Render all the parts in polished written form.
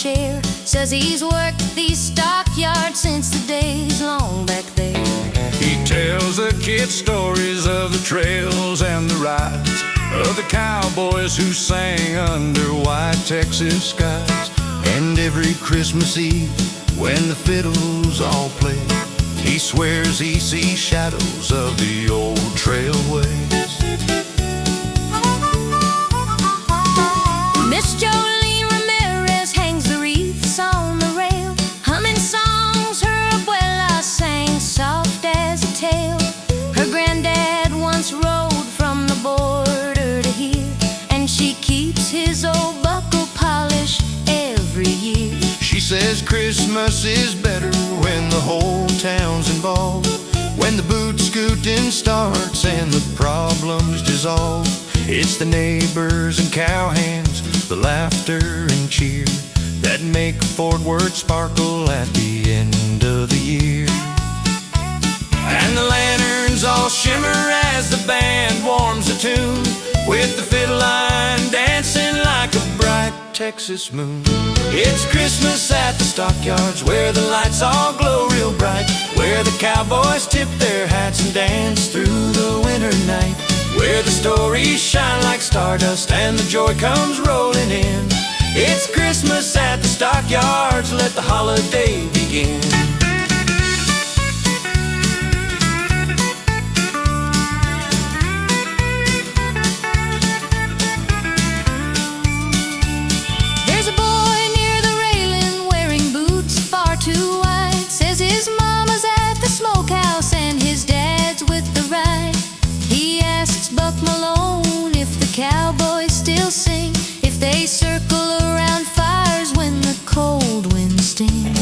chair. Says he's worked these stockyards since the days long back there. He tells the kids stories of the trails and the rides, of the cowboys who sang under white Texas skies. And every Christmas Eve, when the fiddles all play, he swears he sees shadows of the old trailways. Miss Jolene Ramirez hangs the wreaths on the rail, humming songs her abuela sang soft as a tale. Her granddad once rode from the border to here, and she keeps his old buckle polish every year. She says Christmas is better when the whole town's involved, when the boot scooting starts and the problems dissolve. It's the neighbors and cowhands, the laughter and cheer, that make Fort Worth sparkle at the end of the year. And the lanterns all shimmer as the band warms the tune, with the fiddle line dancing like a bright Texas moon. It's Christmas at the stockyards, where the lights all glow real bright, where the cowboys tip their hats and dance through the winter night, where the stories shine like stardust and the joy comes rolling in. It's Christmas at the stockyards, let the holiday begin. There's a boy near the railing wearing boots far too wide. Says his mama's at the smokehouse and his dad's with the ride. He asks Buck Malone if the cowboys still sing, if they circle around fires when the cold winds sting.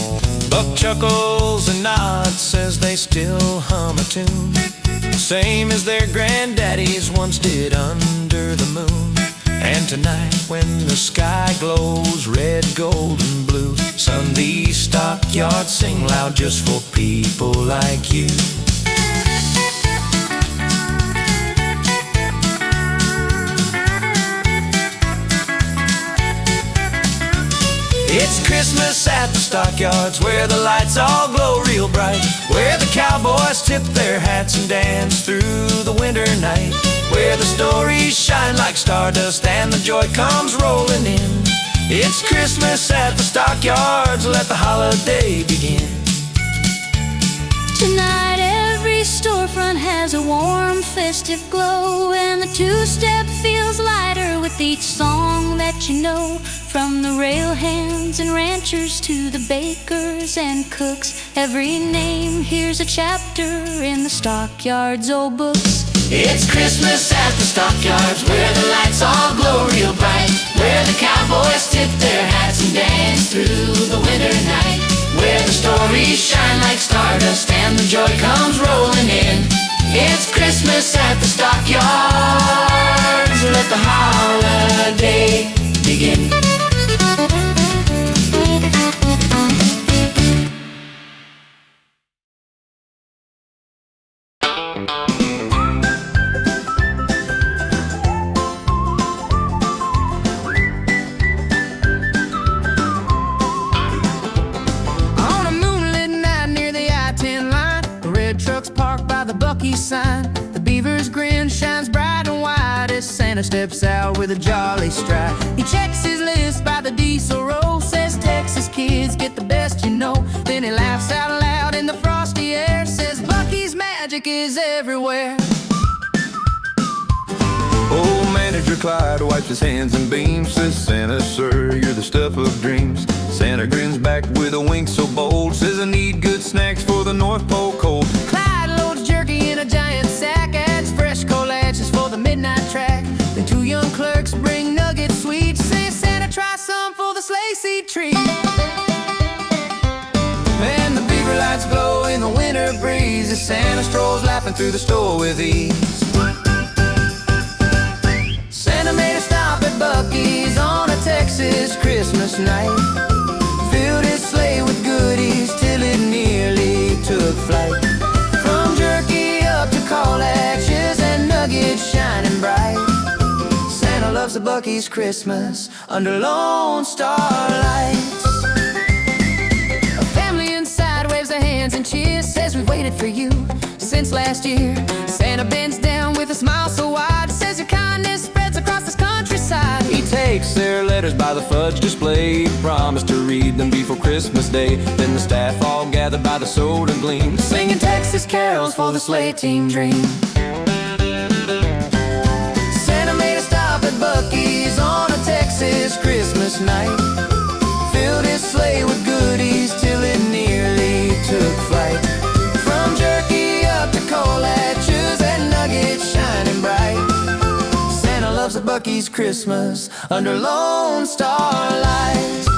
Buck chuckles and nods, says they still hum a tune, same as their granddaddies once did under the moon. And tonight when the sky glows red, gold, and blue, son, these stockyards sing loud just for people like you. It's Christmas at the stockyards, where the lights all glow real bright, where the cowboys tip their hats and dance through the winter night, where the stories shine like stardust and the joy comes rolling in. It's Christmas at the stockyards, let the holiday begin. Tonight every storefront has a warm festive glow, and the two-step feels lighter with each song that you know. From the rail hands and ranchers to the bakers and cooks, every name here's a chapter in the stockyards old books. It's Christmas at the stockyards, where the lights all glow real bright, where the cowboys tip their hats and dance through the winter night, where the stories shine like stardust and the joy comes rolling in. It's Christmas at the stockyards, let the holiday begin. On a moonlit night near the I-10 line, the red truck's parked by the Buc-ee sign. The beaver's grin shines bright and wide as Santa steps out with a jolly stride. He checks his list by the diesel roll, says Texas kids get the best you know. Then he laughs out loud in the frosty air, says Buc-ee's magic is everywhere. Old manager Clyde wipes his hands and beams, says Santa, sir, you're the stuff of dreams. Santa grins back with a wink so bold, says I need good snacks for the North Pole cold. Clyde loads jerky in a giant sack, adds fresh collages for the midnight track. Then two young clerks bring nugget sweets, say Santa try some for the sleigh seat treat. And the beaver lights glow in the winter breeze as Santa strolls laughing through the store with ease. Santa made a stop at Buc-ee's on a Texas Christmas night, filled his sleigh with goodies till it nearly took flight. From jerky up to call actions and nuggets shining bright, Santa loves the Buc-ee's Christmas under Lone Star lights. hands and cheers, says we've waited for you since last year. Santa bends down with a smile so wide, says your kindness spreads across this countryside. He takes their letters by the fudge display, promised to read them before Christmas Day. Then the staff all gather by the soda gleam, Singing Texas carols for the sleigh team dream. Santa made a stop at Buc-ee's on a Texas Christmas night, filled his sleigh with goodies till it nearly took flight. From jerky up to collages and nuggets shining bright, Santa loves a Buc-ee's Christmas under Lone Star lights.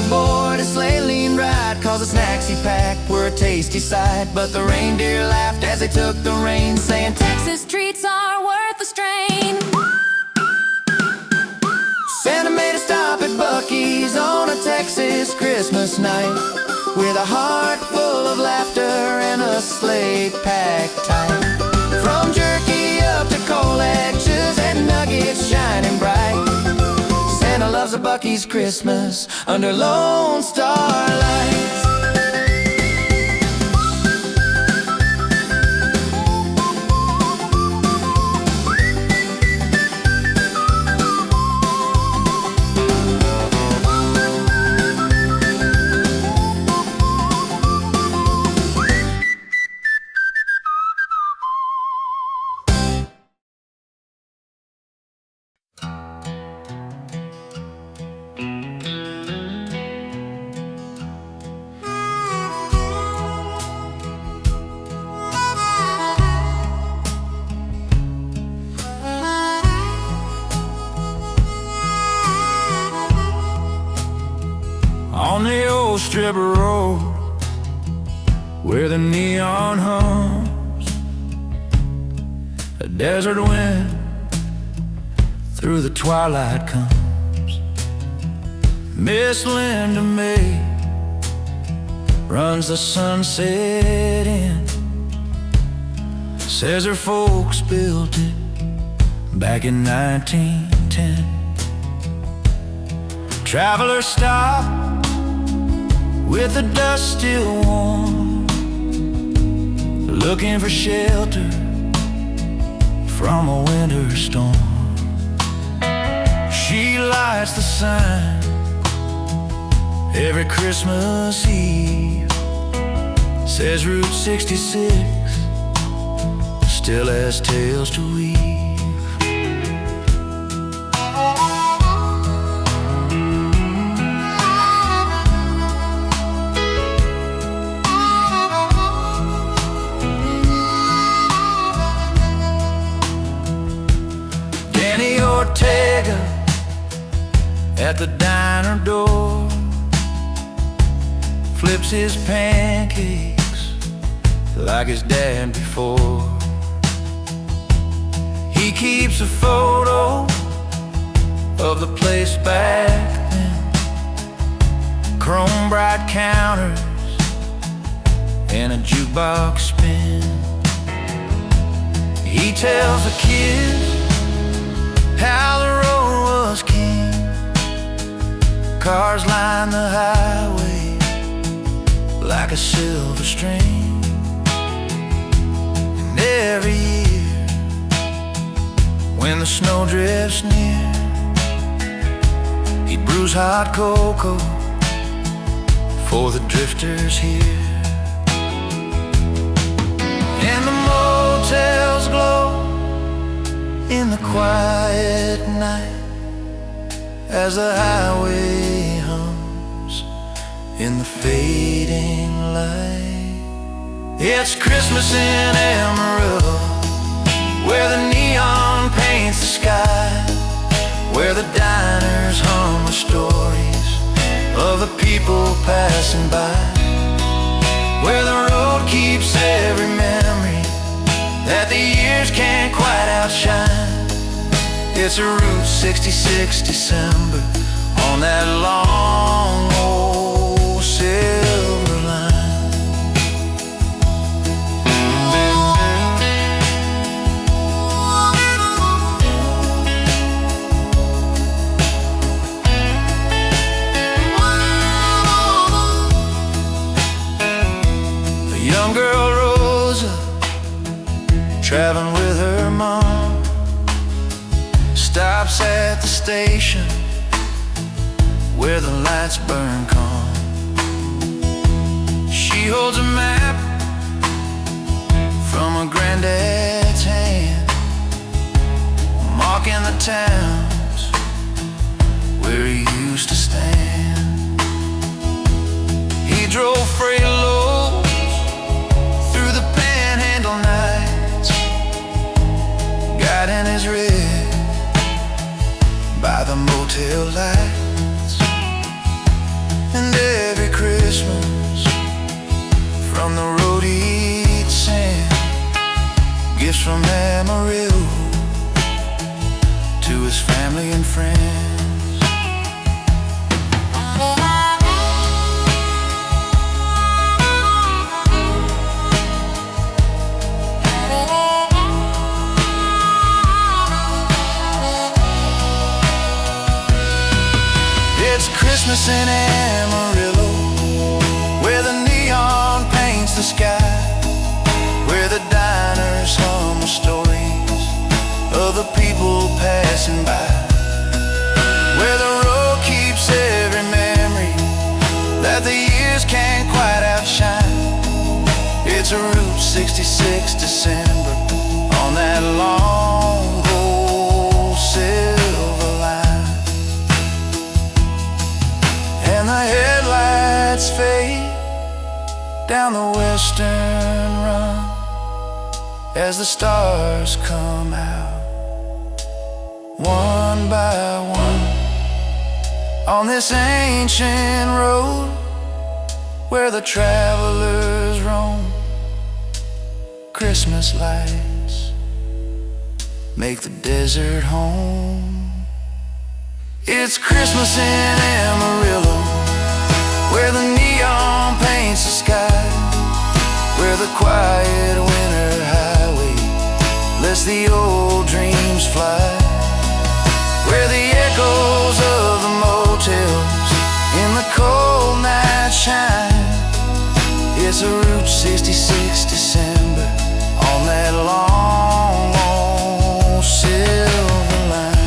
Aboard a sleigh lean ride, cause the snacks he packed were a tasty sight. But the reindeer laughed as they took the reins, saying Texas treats are worth the strain. Santa made a stop at Buc-ee's on a Texas Christmas night, with a heart full of laughter and a sleigh packed tight. From jerky up to collages and nuggets shining bright, Santa loves a Buc-ee's Christmas under Lone Star lights. On the old strip of road where the neon hums, a desert wind through the twilight comes. Miss Linda May runs the sunset in, says her folks built it back in 1910. Travelers stop with the dust still warm, looking for shelter from a winter storm. She lights the sign every Christmas Eve, says Route 66 still has tales to weave. Ortega at the diner door flips his pancakes like his dad before. He keeps a photo of the place back then, chrome bright counters and a jukebox spin. He tells the kids how the road was king, cars line the highway like a silver string. And every year when the snow drifts near, he'd brews hot cocoa for the drifters here. And the motels glow in the quiet night as the highway hums in the fading light. It's Christmas in Amarillo, where the neon paints the sky, where the diners hum with stories of the people passing by, where the road keeps every memory that the years can't quite outshine. It's a Route 66 December on that long old silver line. A young girl rose up, traveling with her mom, stops at the station where the lights burn calm. She holds a map from her granddad's hand, marking the towns where he used to stand. He drove freight loads through the panhandle nights, guiding his rig by the motel lights. And every Christmas from the road he'd send gifts from Amarillo to his family and friends. It's Christmas in Amarillo, where the neon paints the sky, where the diners hum the stories of the people passing by, where the road keeps every memory that the years can't quite outshine. It's a Route 66 December on that long old silver line. And the headlights fade down the western run as the stars come out one by one on this ancient road where the travelers roam. Christmas lights make the desert home. It's Christmas in Amarillo, where the neon paints the sky, where the quiet winter highway lets the old dreams fly, where the echoes of the motels in the cold night shine. It's a Route 66 December on that long old silver line.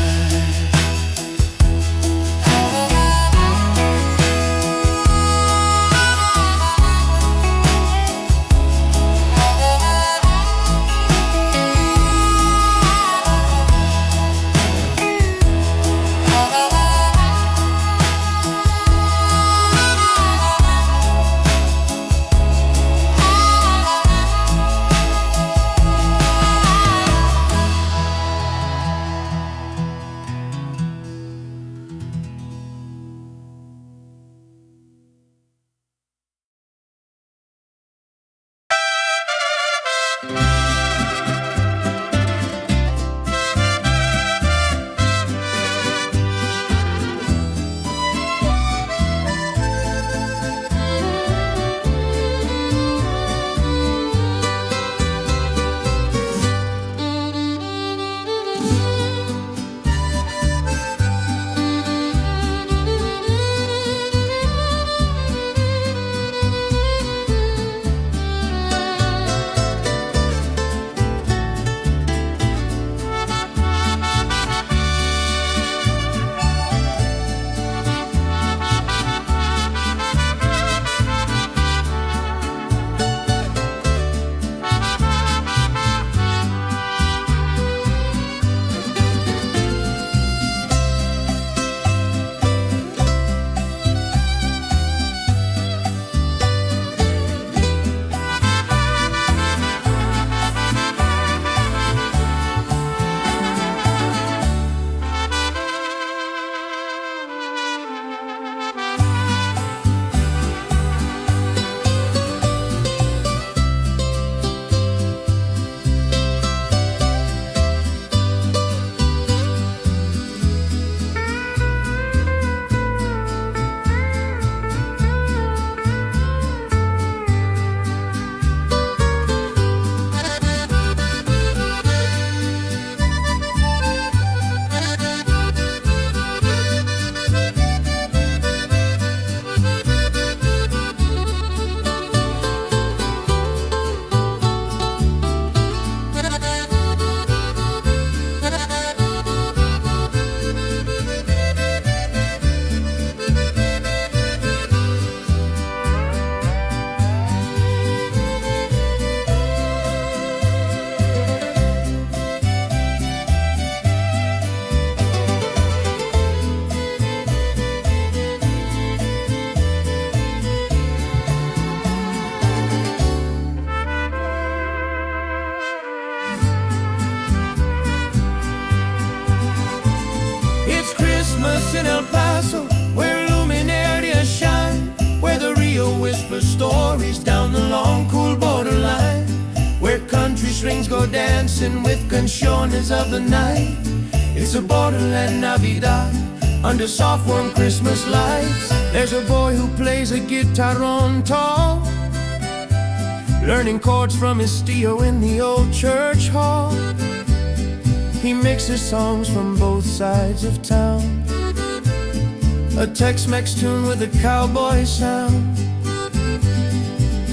Rio whispers stories down the long, cool borderline, where country strings go dancing with canciones of the night. It's a borderland Navidad under soft, warm Christmas lights. There's a boy who plays a guitarron tall, learning chords from his tío in the old church hall. He mixes songs from both sides of town, a Tex-Mex tune with a cowboy sound.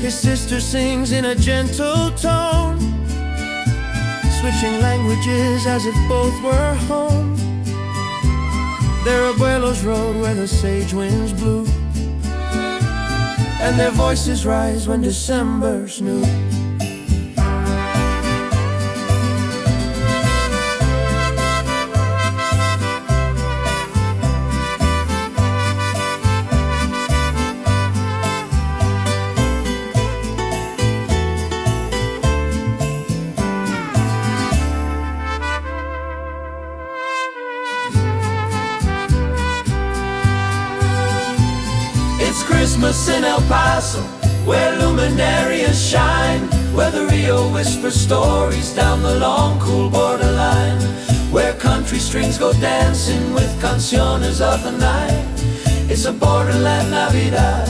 His sister sings in a gentle tone, switching languages as if both were home. Their abuelos rode where the sage winds blew, and their voices rise when December's new. It's Christmas in El Paso, where luminarias shine, where the Rio whispers stories down the long, cool borderline, where country strings go dancing with canciones of the night. It's a borderland Navidad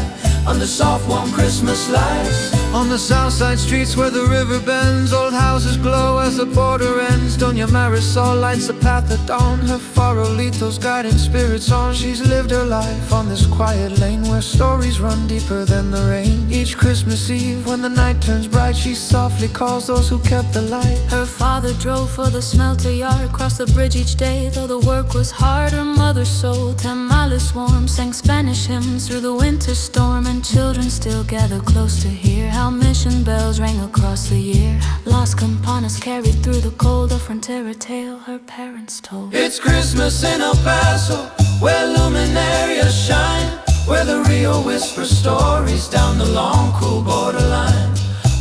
under soft, warm Christmas lights. On the south side streets where the river bends, old houses glow as the border ends. Doña Marisol lights the path at dawn, her farolitos guiding spirits on. She's lived her life on this quiet lane where stories run deeper than the rain. Each Christmas Eve when the night turns bright, she softly calls those who kept the light. Her father drove for the smelter yard, crossed the bridge each day, though the work was hard. Her mother sold tamales warm, sang Spanish hymns through the winter storm, and children still gather close to hear how mission bells rang across the year. Las campanas carried through the cold, a frontera tale her parents told. It's Christmas in El Paso, where luminarias shine, where the Rio whispers stories down the long, cool borderline,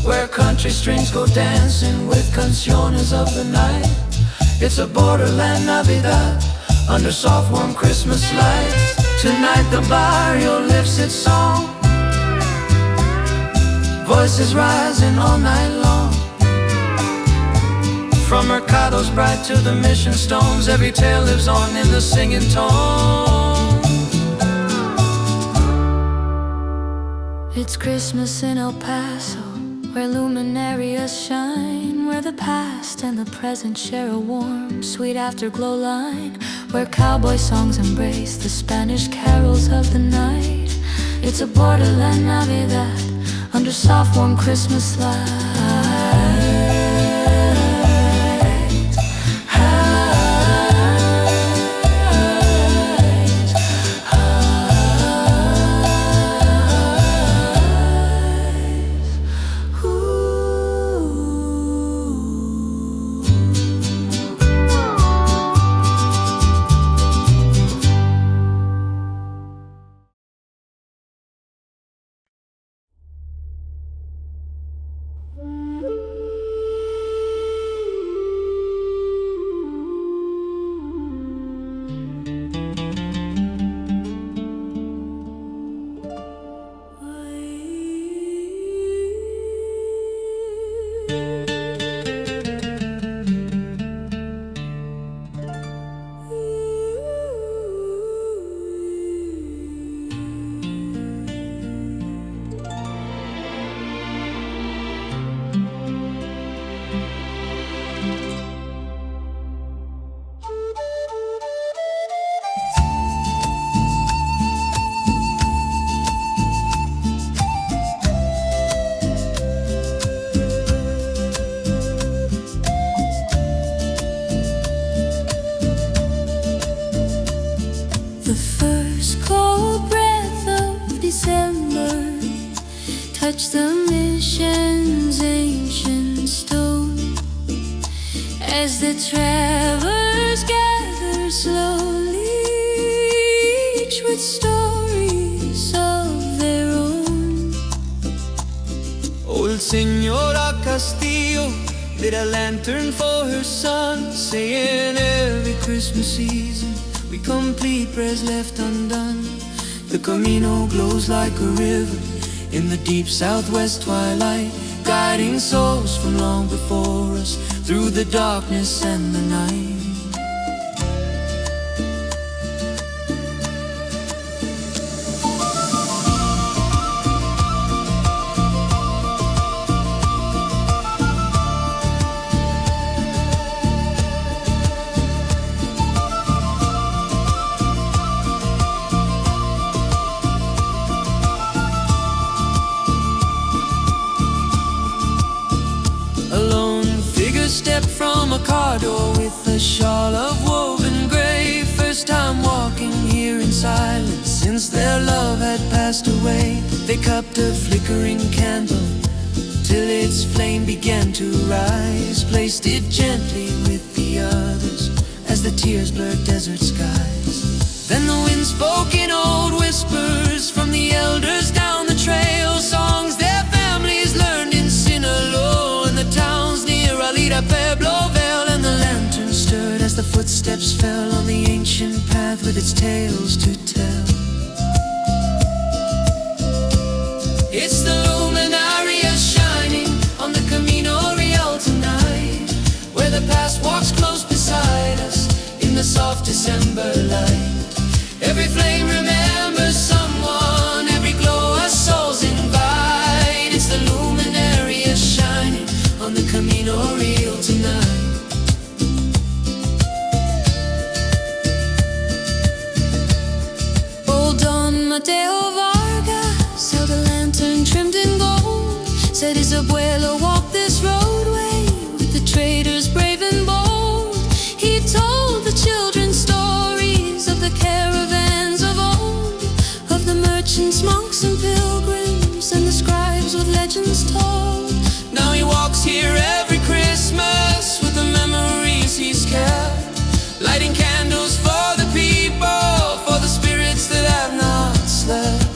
where country strings go dancing with canciones of the night. It's a borderland Navidad under soft, warm Christmas lights. Tonight the barrio lifts its song, voices rising all night long. From Mercados bright to the mission stones, every tale lives on in the singing tone. It's Christmas in El Paso, where luminarias shine, where the past and the present share a warm, sweet afterglow line, where cowboy songs embrace the Spanish carols of the night. It's a borderland Navidad under soft, warm Christmas lights. The first cold breath of December touched the mission's ancient stone, as the travelers gathered slowly, each with stories of their own. Old Senora Castillo lit a lantern for her son, saying every Christmas season we complete prayers left undone. The Camino glows like a river, in the deep southwest twilight, guiding souls from long before us through the darkness and the night. Stepped from a car door with a shawl of woven gray. First time walking here in silence since their love had passed away. They cupped a flickering candle till its flame began to rise, placed it gently with the others as the tears blurred desert skies. Then the wind spoke in old whispers from the elders down the trail, songs their families learned in Sinaloa and the towns near Alita, Puebloville. And the lantern stirred as the footsteps fell on the ancient path with its tales to tell. It's the luminaria shining on the Camino Real tonight, where the past walks close beside us in the soft December light. Every flame remembers someone, every glow our souls invite. It's the luminaria shining on the Camino Real tonight. Old Don Mateo Vargas held a lantern trimmed in gold, said his abuelo walked this roadway with the traders brave and bold. He told the children stories of the caravans of old, of the merchants, monks and pilgrims, and the scribes with legends told. Now he walks here every Christmas with the memories he's kept, lighting candles for the people, for the spirits that have not slept.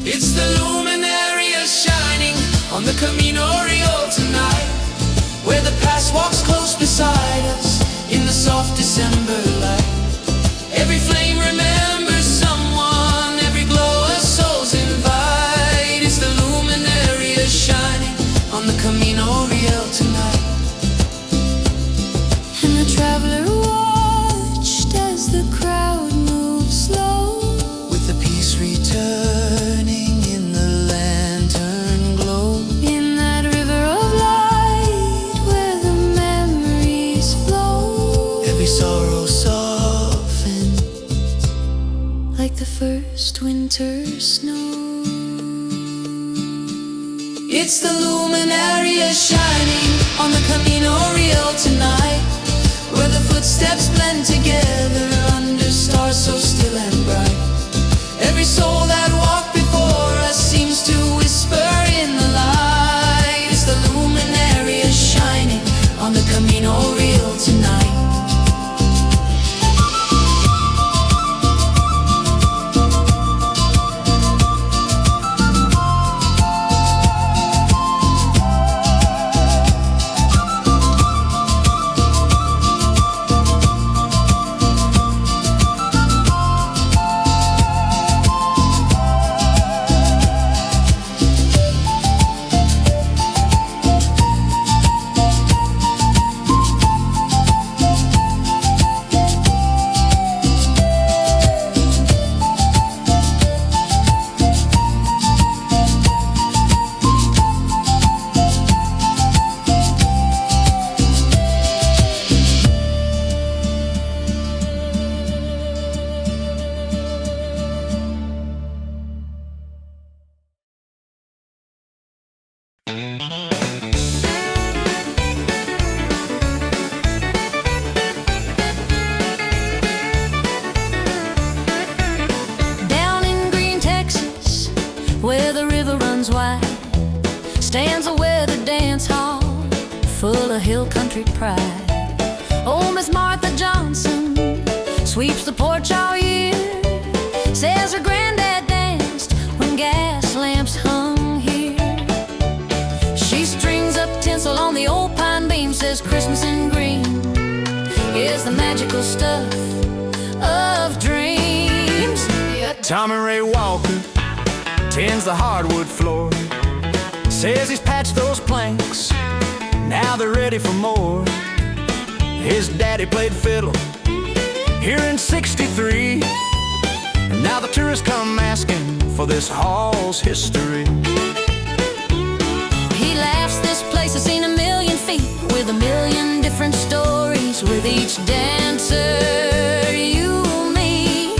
It's the luminaria shining on the Camino Real tonight, where the past walks close beside us in the soft December light. Every flame remembers someone, every glow our souls invite. It's the luminaria shining on the Camino Real tonight. And the traveler watched as the crowd moved slow, With the peace returning in the lantern glow. in that river of light where the memories flow, Every sorrow softened like the first winter snow. It's the luminaria shining on the Camino Real tonight, where the footsteps blend together under stars so still and bright. Every soul that walked before us seems to whisper in the light. It's the luminaria shining on the Camino Real tonight. Down in Green, Texas, where the river runs wide, stands a weathered dance hall full of hill country pride. Old Miss Martha Johnson sweeps the porch all year, says her granddad danced when gas lamps hung here. She strings up tinsel on the old pine beam, says says Christmas in green is the magical stuff of dreams. Tommy Ray Walker tends the hardwood floor. Says he's patched those planks, now they're ready for more. His daddy played fiddle here in '63, and now the tourists come asking for this hall's history. He laughs, this place has seen a million feet with a million different stories with each dancer you meet.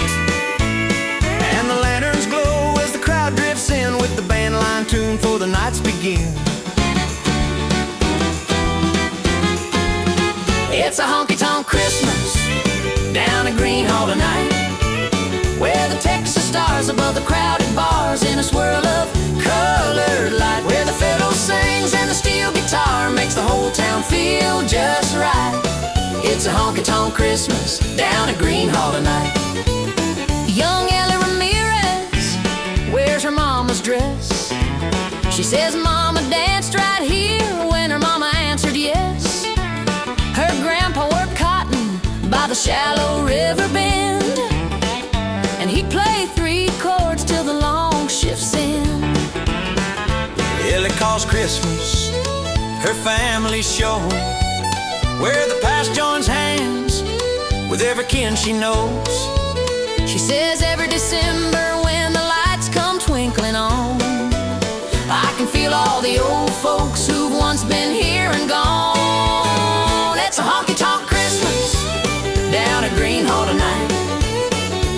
And the lanterns glow as the crowd drifts in with the band line tune for the nights begin. It's a honky-tonk Christmas down at Green Hall tonight, where the Texas stars above the crowded bars in a swirl of colored light, where the fiddle sings and the steel guitar makes the whole town feel just right. It's a honky-tonk Christmas down at Green Hall tonight. Young Ellie Ramirez wears her mama's dress. She says mama danced right here when her mama answered yes. Her grandpa worked cotton by the shallow river bend, and he'd play 3 chords till the long shifts end. Ellie calls Christmas her family show, where the past joins hands with every kin she knows. She says every December when the lights come twinkling on, I can feel all the old folks who've once been here and gone. It's a honky-tonk Christmas down at Green Hall tonight,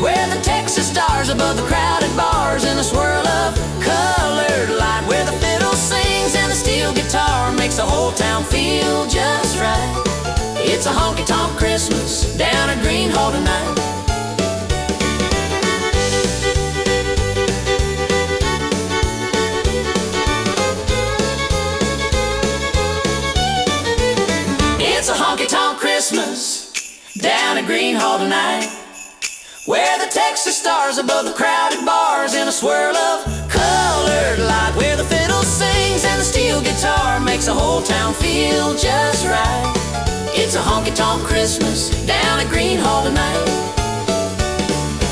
where the Texas stars above the crowded bars in a swirl of colored light, where the fiddle sings and the steel guitar makes the whole town feel just right. It's a honky-tonk Christmas down at Green Hall tonight. It's a honky-tonk Christmas down at Green Hall tonight, where the Texas stars above the crowded bars in a swirl of colored light, where the fiddle sings and the steel guitar makes the whole town feel just right. It's a honky-tonk Christmas down at Green Hall tonight.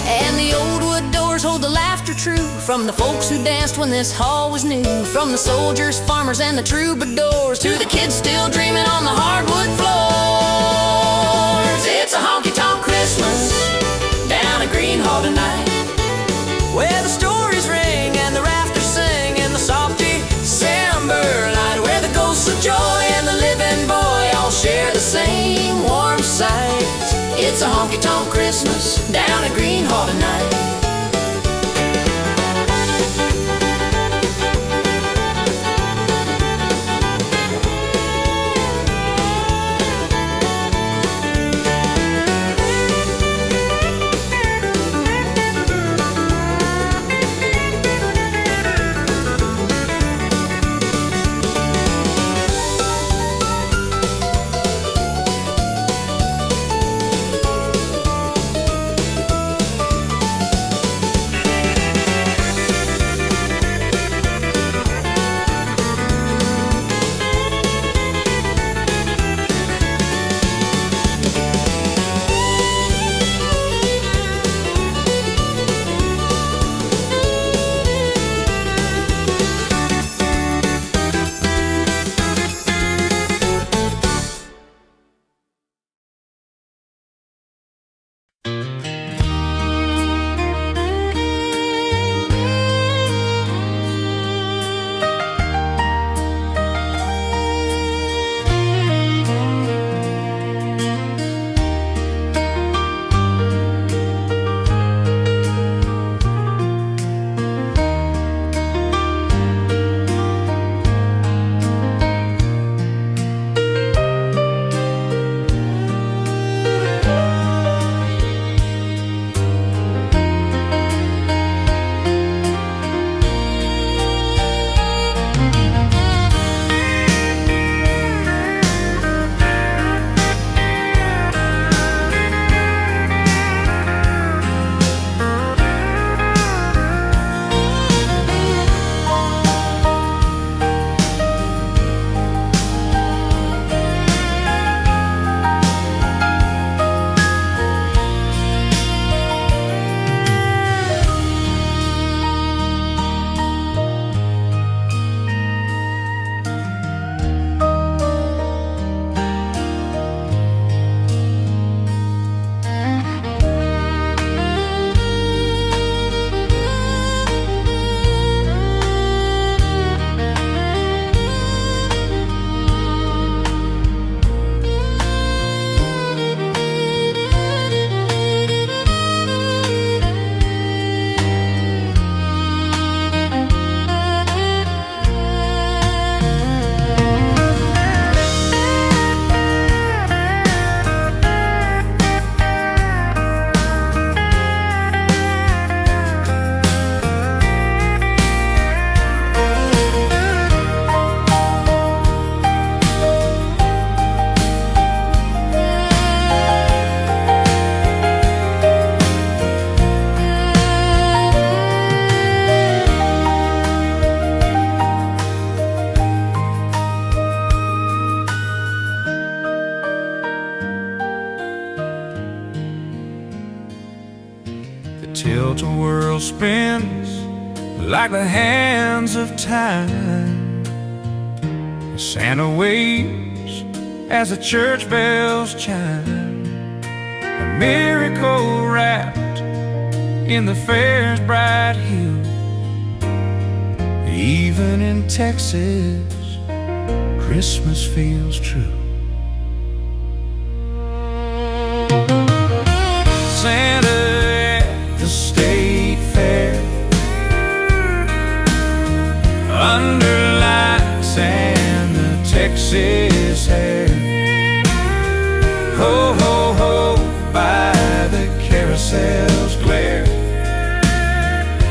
And the old wood doors hold the laughter true from the folks who danced when this hall was new, from the soldiers, farmers, and the troubadours to the kids still dreaming on the hardwood floors. It's a honky-tonk Christmas down at Green Hall tonight, Where the stories ring and the rafters sing in the soft December light, where the ghosts of joy and the living boy all share the same warm sight. it's a honky-tonk Christmas down at Green Hall tonight. tilt-a-whirl spins like the hands of time. Santa waves as the church bells chime, a miracle wrapped in the fair's bright hue. Even in Texas, Christmas feels true. Santa at the state fair, under lights and the Texas air. Ho, ho, ho, by the carousel's glare.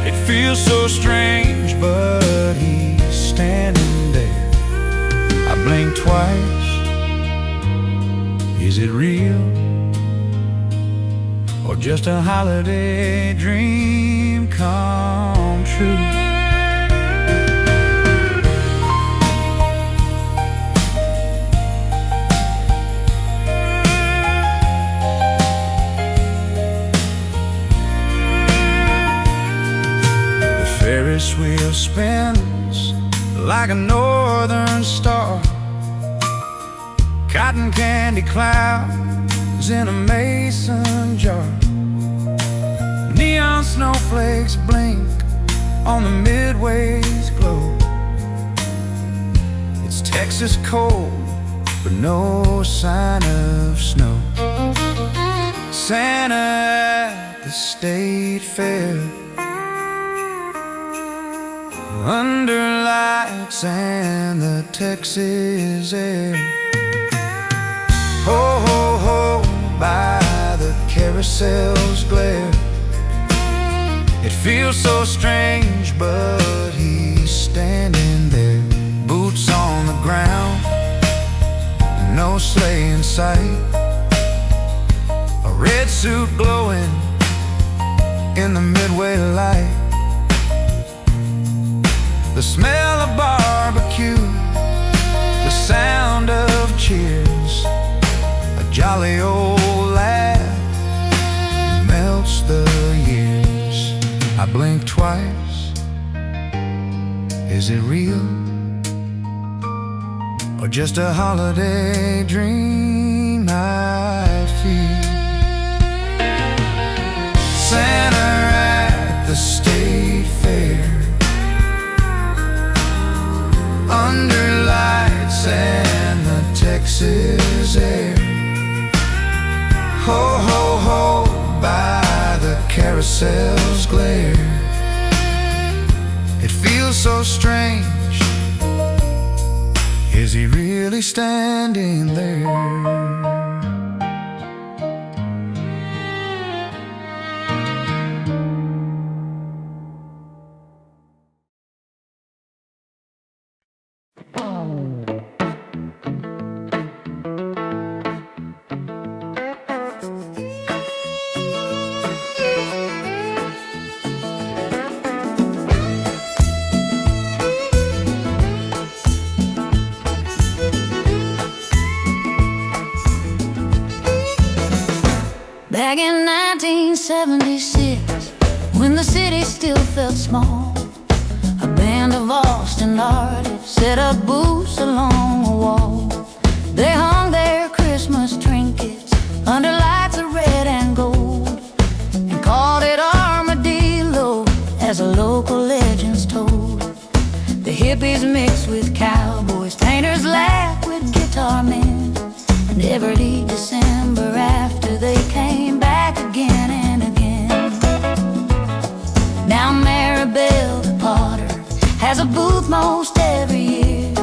It feels so strange, but he's standing there. I blink twice. Is it real? Or just a holiday dream come true? Ferris wheel spins like a northern star. Cotton candy clouds in a mason jar. Neon snowflakes blink on the Midway's glow. It's Texas cold, but no sign of snow. Santa at the state fair, under lights and the Texas air. Ho, ho, ho, by the carousel's glare. It feels so strange, but he's standing there. Boots on the ground, no sleigh in sight. A red suit glowing in the Midway light. The smell of barbecue, the sound of cheers, a jolly old laugh melts the years. I blink twice. Is it real? Or just a holiday dream I feel? Santa at the state fair, under lights and the Texas air. Ho, ho, ho, by the carousel's glare. It feels so strange. Is he really standing there? Back in 1976, when the city still felt small, a band of Austin artists set up booths along the wall. They hung their Christmas trinkets under lights of red and gold, and called it Armadillo, as the local legends told. The hippies mixed with cowboys, painters laughed with guitar men, and every December after they came back again and again. Now Maribel the potter has a booth most every year,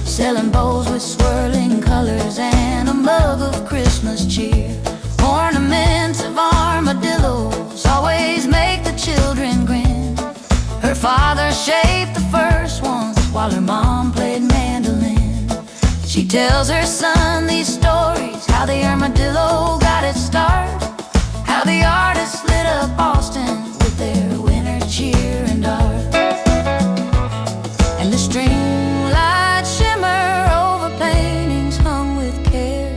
selling bowls with swirling colors and a mug of Christmas cheer. Ornaments of armadillos always make the children grin. Her father shaped the first ones while her mom played mandolin. She tells her son these stories, how the armadillo got its start, how the artists lit up Austin with their winter cheer and art. And the string lights shimmer over paintings hung with care,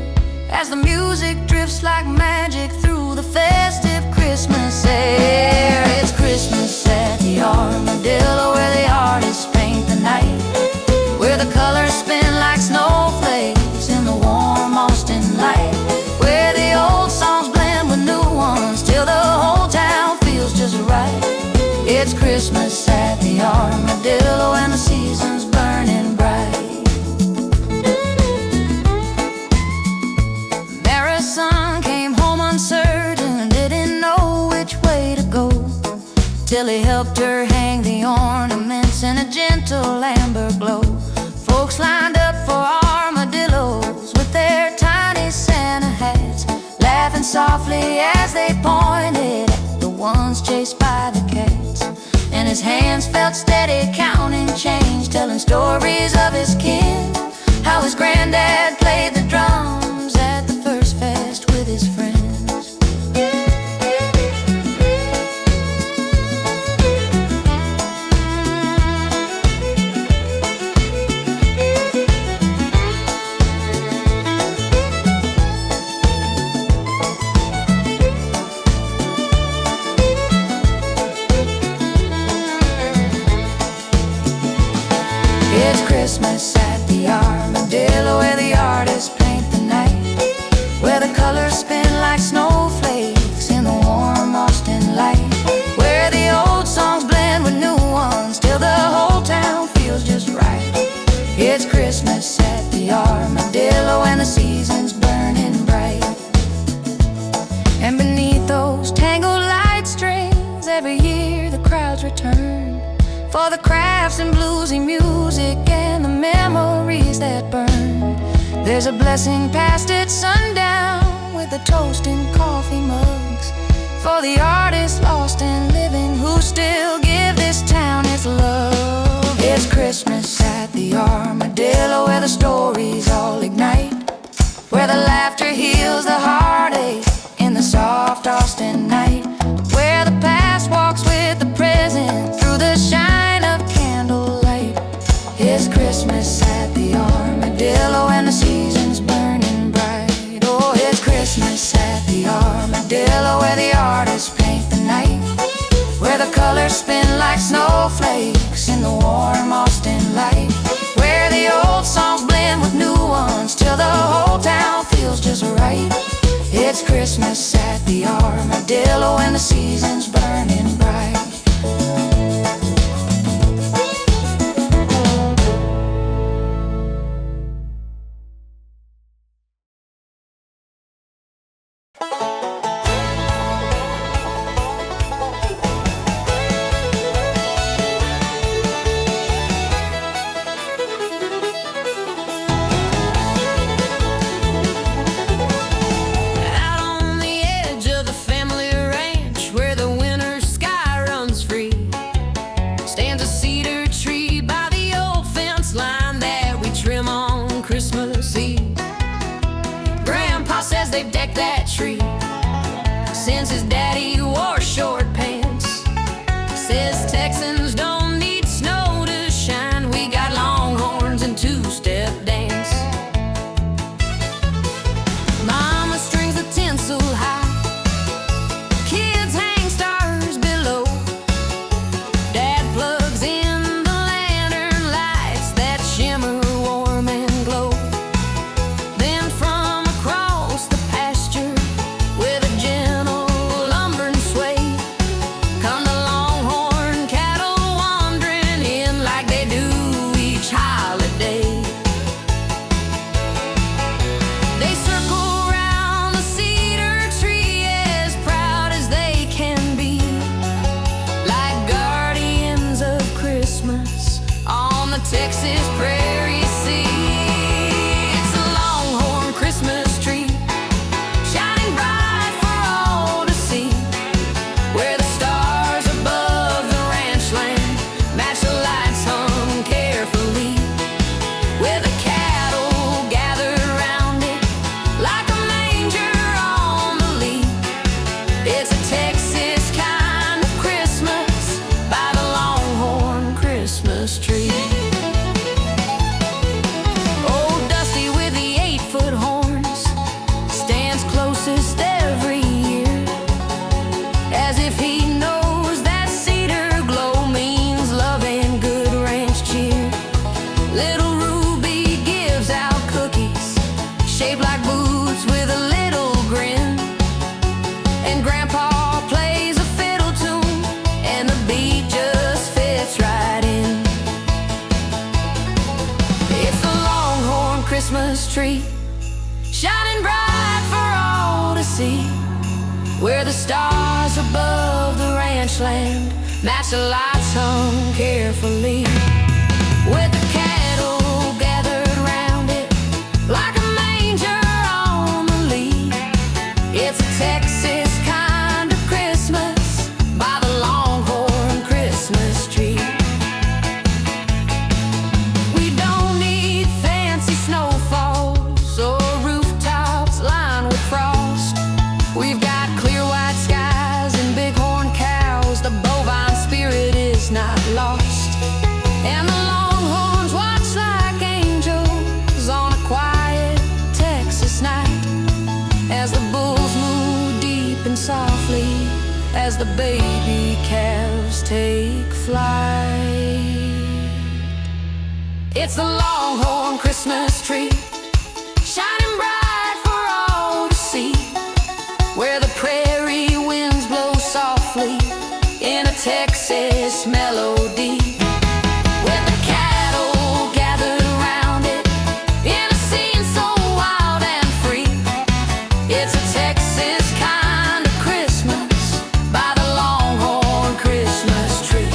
as the music drifts like magic through the festive Christmas air. armadillo, where the artists paint the night, where the colors spin like snowflakes in the warm Austin light, where the old songs blend with new ones till the whole town feels just right. It's Christmas at the Armadillo and the season's burning bright. Mary's son came home uncertain and didn't know which way to go, till he helped her hang the ornaments in a gentle amber glow. Folks lined up for armadillos with their tiny Santa hats, laughing softly as they pointed at the ones chased by the cats. And his hands felt steady counting change, telling stories of his kin, how his granddad played the drums at the first fest with his friends. It's Christmas at the Armadillo, where the artists paint the night, where the colors spin like snowflakes in the warm Austin light, where the old songs blend with new ones till the whole town feels just right. It's Christmas at the Armadillo and the season's burning bright. And beneath those tangled light strings, every year the crowds return for the crafts and bluesy music and the memories that burn. There's a blessing past at sundown with the toast and coffee mugs for the artists lost and living who still give this town its love. It's Christmas at the Armadillo, where the stories all ignite, where the laughter heals the heartache in the soft Austin night, where the past walks with the present through the shine of candlelight. It's Christmas at the Armadillo and the season's burning bright. Oh, it's Christmas at the Armadillo, where the artists paint the night, where the colors spin like snowflakes in the warm Austin light, where the old songs blend with new ones till the whole town feels just right. It's Christmas at the Armadillo and the season's burning bright. They've decked that tree since his daddy wore short pants. Says Texans don't need snow to shine, we got longhorns and two-step dance. Mama strings the tinsel high, kids hang stars below. Dad plugs in the lantern lights that shimmer warm and glow. Then from across the pasture with a gentle lumbering sway come the longhorn cattle tree, shining bright for all to see, where the stars above the ranch land match the lights hung carefully, with the cattle gathered round it like a manger on the lea. It's a Texas kind of Christmas by the Longhorn Christmas tree. We don't need fancy snowfalls or rooftops lined with frost. We've got clear white skies and bighorn cows. The bovine spirit is not lost, and the longhorns watch like angels on a quiet Texas night, as the bulls move deep and softly, as the baby calves take flight. It's the Longhorn Christmas tree, shining bright for all to see, where the prairie winds blow softly in a Texas melody, with the cattle gathered around it in a scene so wild and free. It's a Texas kind of Christmas by the Longhorn Christmas tree.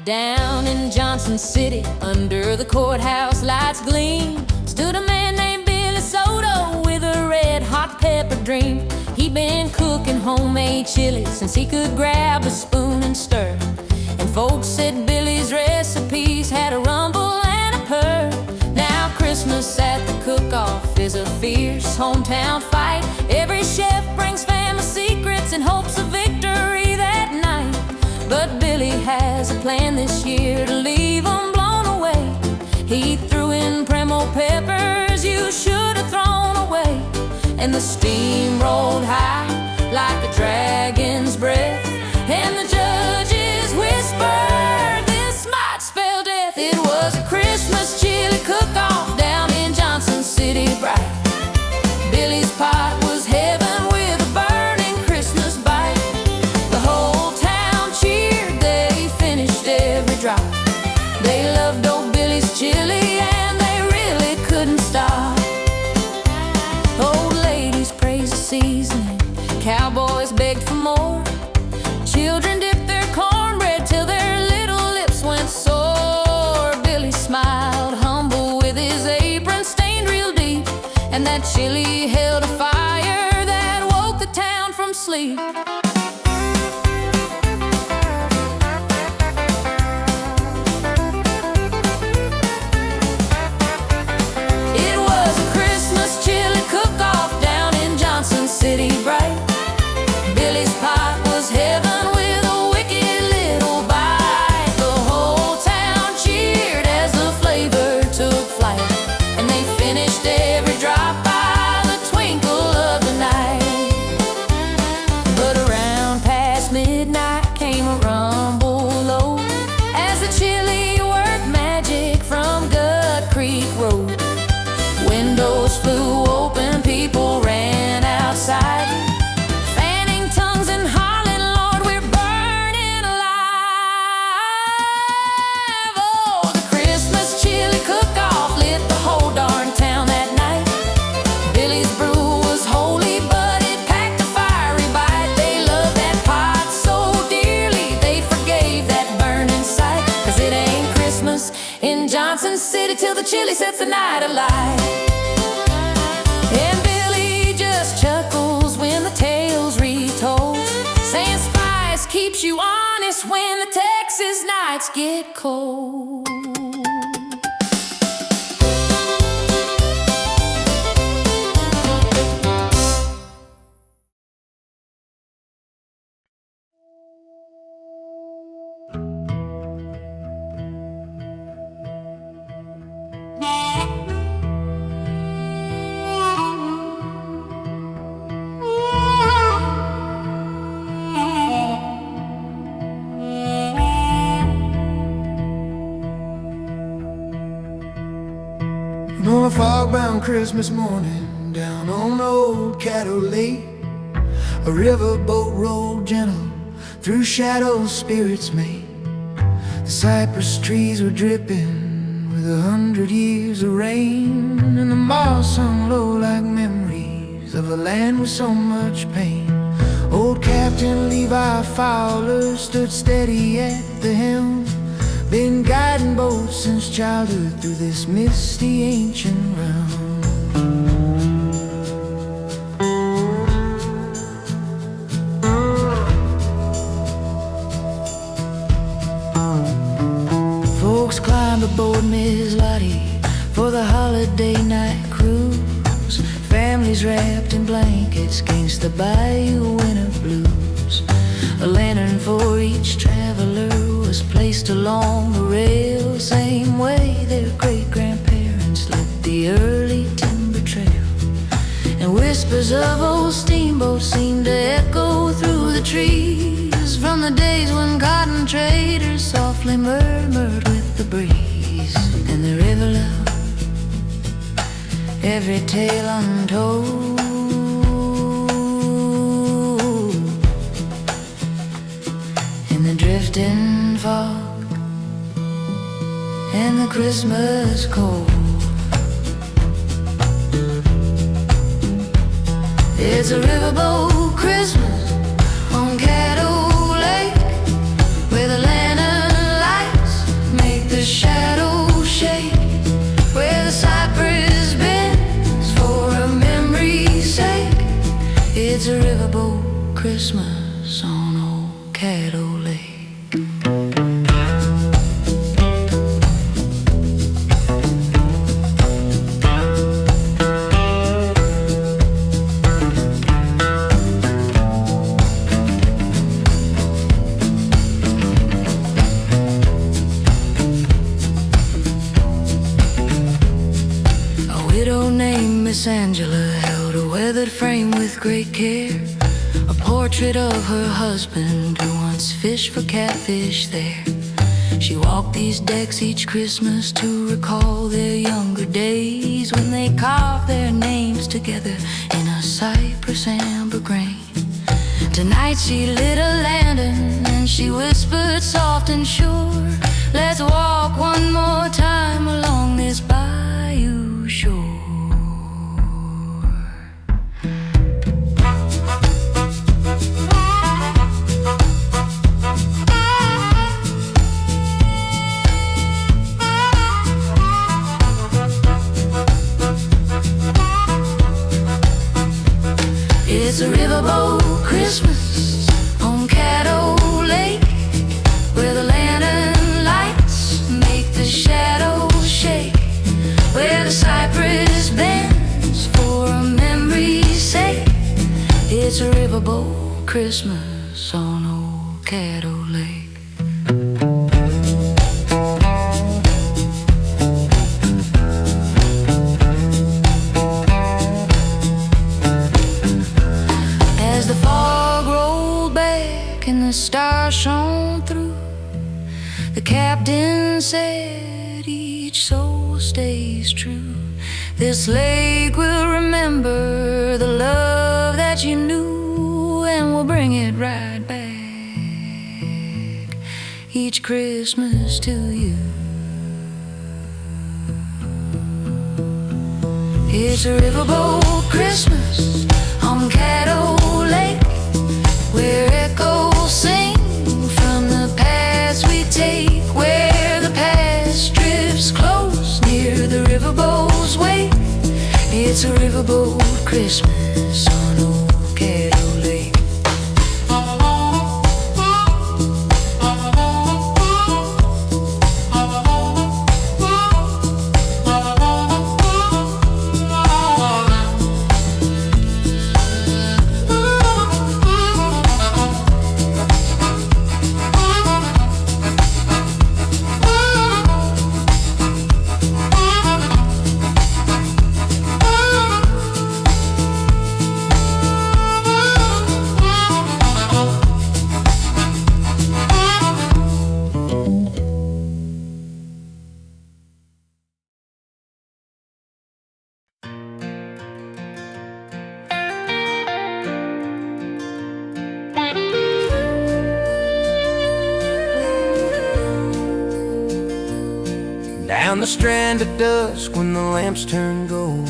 Down in Johnson City, under the courthouse lights gleam, stood a man named Billy Soto with a red-hot pepper dream. He'd been cooking homemade chili since he could grab a spoon and stir, and folks said Billy's recipes had a rumble and a purr. Now Christmas at the cook-off is a fierce hometown fight. Every chef brings family secrets in hopes of victory that night. But Billy has a plan this year to leave 'em blown away. He threw in Primo peppers you should have thrown away, and the steam rolled high like a dragon's breath, and the judges whispered, "This might spell death." It was a Christmas chili cook-off down in Johnson City bright. Billy's pot was heaven with a burning Christmas bite. The whole town cheered, they finished every drop. They loved old Billy's chili and they really couldn't stop. Old ladies praised the seasoning, cowboys begged for more. Children dipped their cornbread till their little lips went sore. Billy smiled, humble with his apron stained real deep, and that chili held a fire that woke the town from sleep. It was a Christmas chili cook-off down in Johnson City bright. Billy's pot was heaven with a wicked little bite. The whole town cheered as the flavor took flight, and they finished every drop by the twinkle of the night. But around past midnight came a rumble low, as the chili worked magic from Gut Creek Road. Windows flew open, people ran outside, fanning tongues and hollering, "Lord, we're burning alive." Oh, the Christmas chili cook-off lit the whole darn town that night. Billy's brew was holy, but it packed a fiery bite. They loved that pot so dearly, they forgave that burning sight. 'Cause it ain't Christmas in Johnson City till the chili sets the night alight. And Billy just chuckles when the tale's retold, saying spice keeps you honest when the Texas nights get cold. fog-bound Christmas morning down on old Caddo Lake. A riverboat rolled gentle through shadows spirits made. The cypress trees were dripping with 100 years of rain, and the moss hung low like memories of a land with so much pain. Old Captain Levi Fowler stood steady at the helm, been guiding boats since childhood through this misty ancient realm. Folks climbed aboard Miss Lottie for the holiday night cruise. Families wrapped in blankets against the bayou winter blues. A lantern for each traveler was placed along the rail, same way their great-grandparents lit the early timber trail. And whispers of old steamboats seemed to echo through the trees from the days when cotton traders softly murmured with the breeze. And the river loved every tale untold, in the drifting fog and the Christmas cold. It's a riverboat Christmas on Caddo Lake, where the lantern lights make the shadows shake, where the cypress bends for a memory's sake. It's a riverboat Christmas on old Caddo Lake. Miss Angela held a weathered frame with great care, a portrait of her husband who once fished for catfish there. She walked these decks each Christmas to recall their younger days, when they carved their names together in a cypress amber grain. Tonight she lit a lantern and she whispered soft and sure, let's walk one more time along this bayou shore. It's a riverboat Christmas on Caddo Lake, where the lantern lights make the shadows shake, where the cypress bends for a memory's sake. It's a riverboat Christmas on old Caddo Lake. And the stars shone through, the captain said each soul stays true. This lake will remember the love that you knew, and we'll bring it right back each Christmas to you. It's a riverboat Christmas on Caddo Lake, where echoes sing from the paths we take, where the past drifts close near the riverboat's wake. It's a riverboat Christmas on old Caddo Lake. Down the strand at dusk when the lamps turn gold,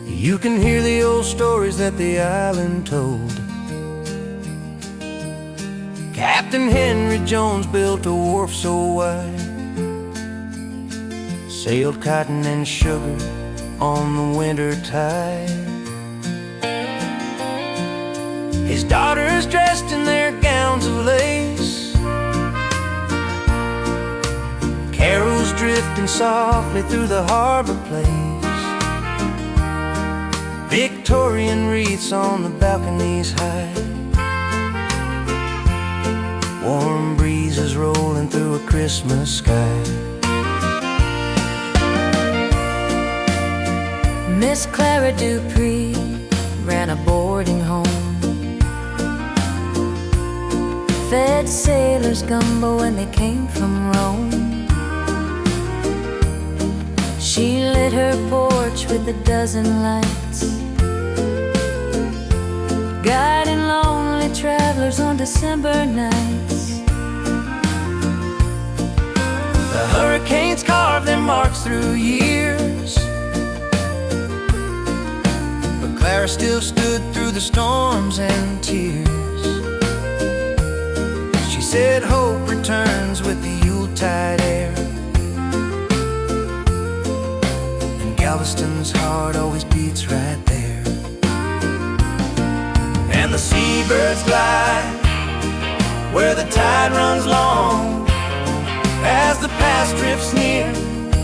you can hear the old stories that the island told. Captain Henry Jones built a wharf so wide, sailed cotton and sugar on the winter tide. His daughters dressed in their gowns of lace, carols drifting softly through the harbor place, Victorian wreaths on the balconies high, warm breezes rolling through a Christmas sky. Miss Clara Dupree ran a boarding home, fed sailors gumbo when they came from Rome. She lit her porch with a dozen lights, guiding lonely travelers on December nights. The hurricanes carved their marks through years, but Clara still stood through the storms and tears. She said hope returns with the Yuletide air, and Galveston's heart always beats right there. And the seabirds glide where the tide runs long, as the past drifts near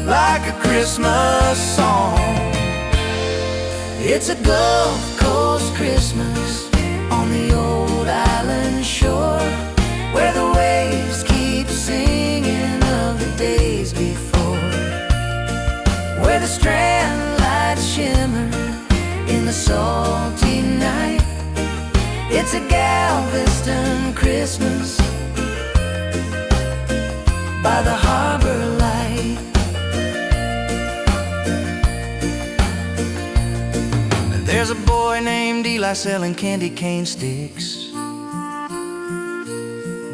like a Christmas song. It's a Gulf Coast Christmas on the old island shore, where the waves keep singing of the days before, where the strand lights shimmer in the salty night. It's a Galveston Christmas by the harbor light. There's a boy named Eli selling candy cane sticks,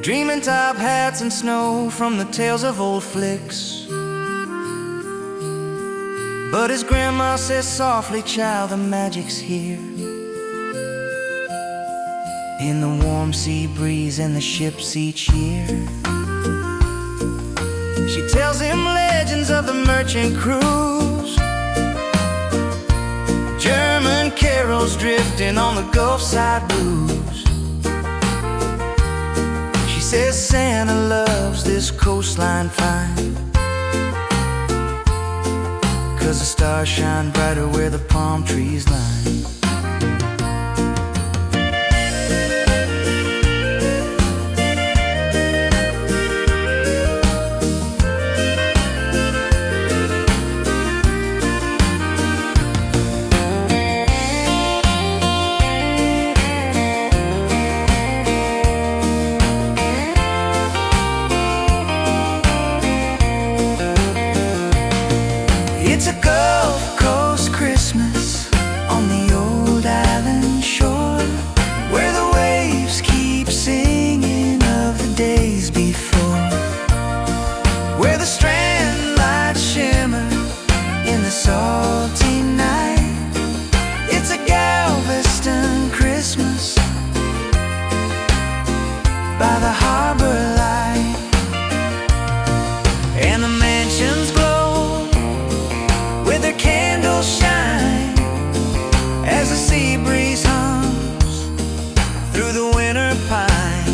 dreaming top hats and snow from the tales of old flicks. But his grandma says softly, child, the magic's here, in the warm sea breeze and the ships each year. She tells him legends of the merchant cruise, German carols drifting on the Gulf side blues. She says Santa loves this coastline fine, 'cause the stars shine brighter where the palm trees line. It's a Gulf Coast Christmas on the old island shore, where the waves keep singing of the days before, where the strand lights shimmer in the salty night. It's a Galveston Christmas by the harbor light. And the mansions glow with their candles shine, as the sea breeze hums through the winter pine,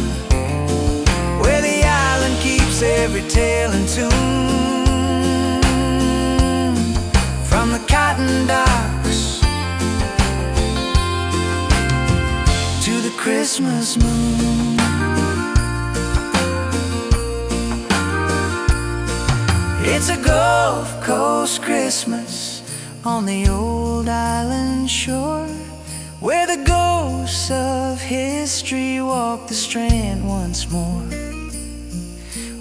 where the island keeps every tale in tune, from the cotton docks to the Christmas moon. It's a Gulf Coast Christmas on the old island shore, where the ghosts of history walk the strand once more,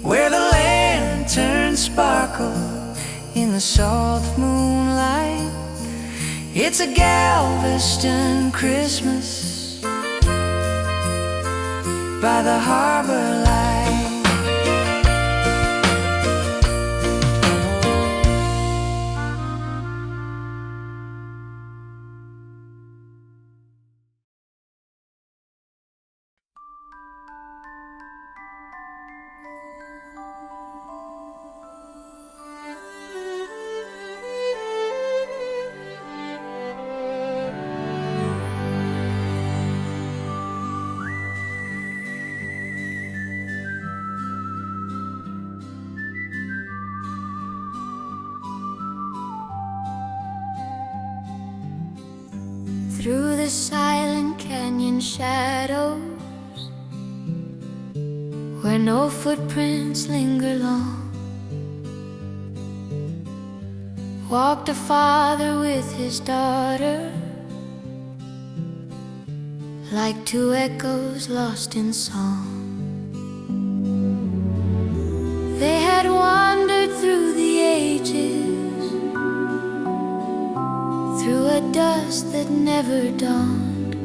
where the lanterns sparkle in the soft moonlight. It's a Galveston Christmas by the harbor light. through the silent canyon shadows, where no footprints linger long, walked a father with his daughter, like two echoes lost in song. They had wandered through the ages, through a dusk that never dawned,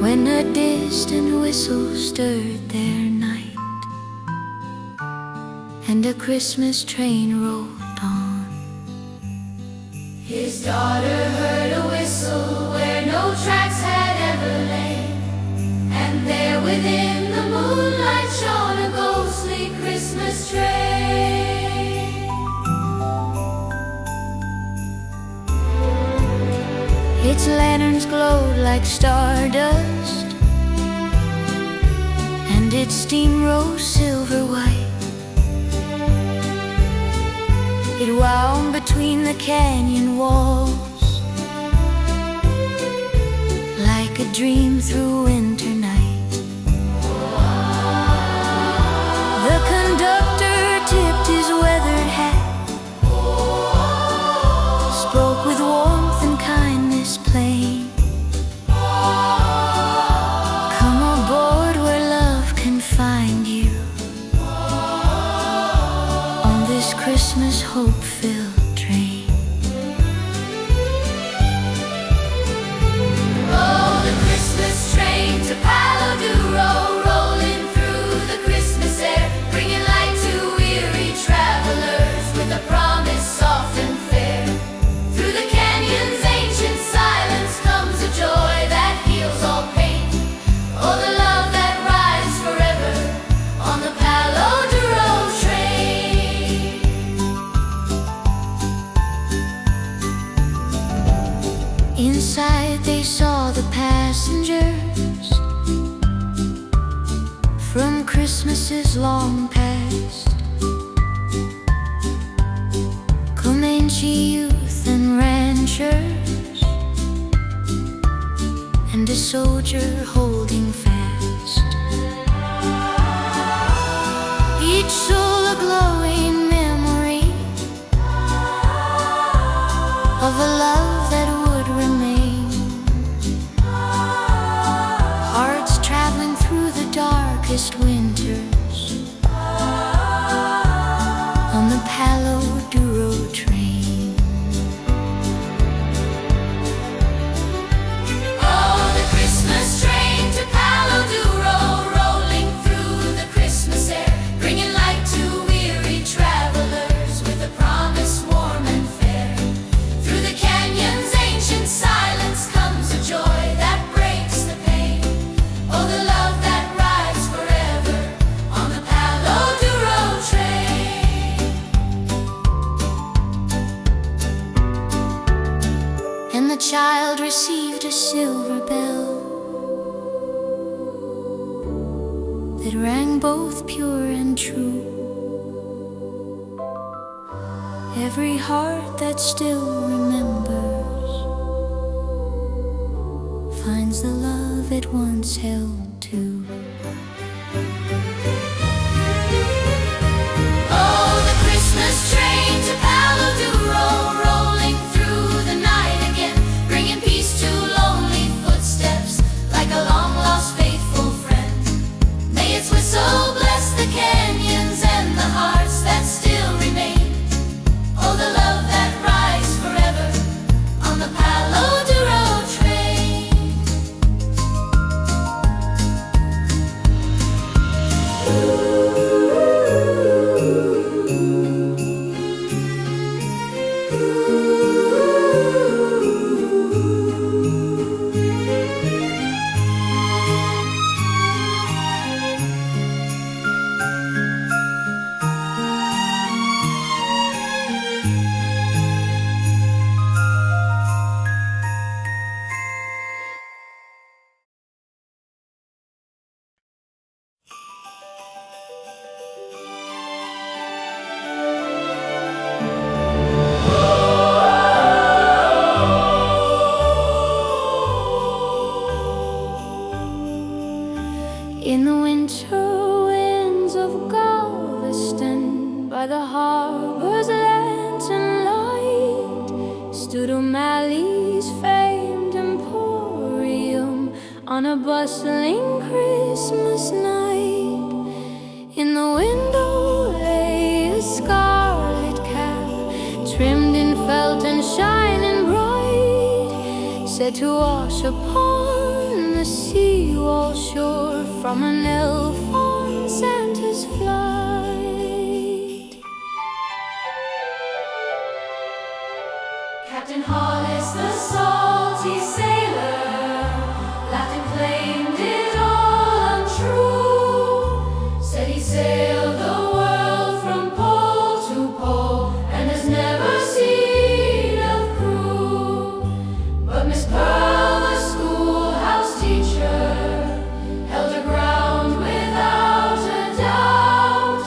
when a distant whistle stirred their night, and a Christmas train rolled on. His daughter heard a whistle where no tracks had ever lain, and there within the moonlight shone a ghostly Christmas train. Its lanterns glowed like stardust, and its steam rose silver white. It wound between the canyon walls, like a dream through winter night. The conductor tipped his weathered hat, spoke with warmth and kindness plain. Come aboard where love can find you, on this Christmas hope-filled train. Oh, the Christmas train to Palo Duro, rolling through the Christmas air, bringing light to weary travelers with a promise soft and fair. Through the canyon's ancient silence comes a joy that heals all pain. Oh, the love that rides forever on the Palo Duro train. Inside they saw the passengers from Christmases long past, Comanche youth and ranchers, and a soldier holding fast, each soul a glowing memory of a love that would remain. Hearts traveling through the darkest winters on the Palo Duro train. Oh, the Christmas train to Palo Duro, rolling through the Christmas air, bringing light to weary travelers with a promise warm and fair. Through the canyon's ancient silence comes a joy that breaks the pain. Oh, the love that rides forever on the Palo Duro train. And the child received a silver bell that rang both pure and true. Every heart that still remembers finds the love it once held too. Oh, the Christmas train to Palo Duro, rolling through the night again, bringing peace to lonely footsteps, like a long-lost faithful friend. May its whistle bless the canyons and the hearts that still remain. Oh, the love that rides forever on the Palo Duro train. to O'Malley's famed emporium on a bustling Christmas night. In the window lay a scarlet cap, trimmed in felt and shining bright, set to wash upon the seawall shore from an elf on Santa's flight. Captain Hollis, the salty sailor, laughed and claimed it all untrue. Said he sailed the world from pole to pole and has never seen a crew. But Miss Pearl, the schoolhouse teacher, held her ground without a doubt.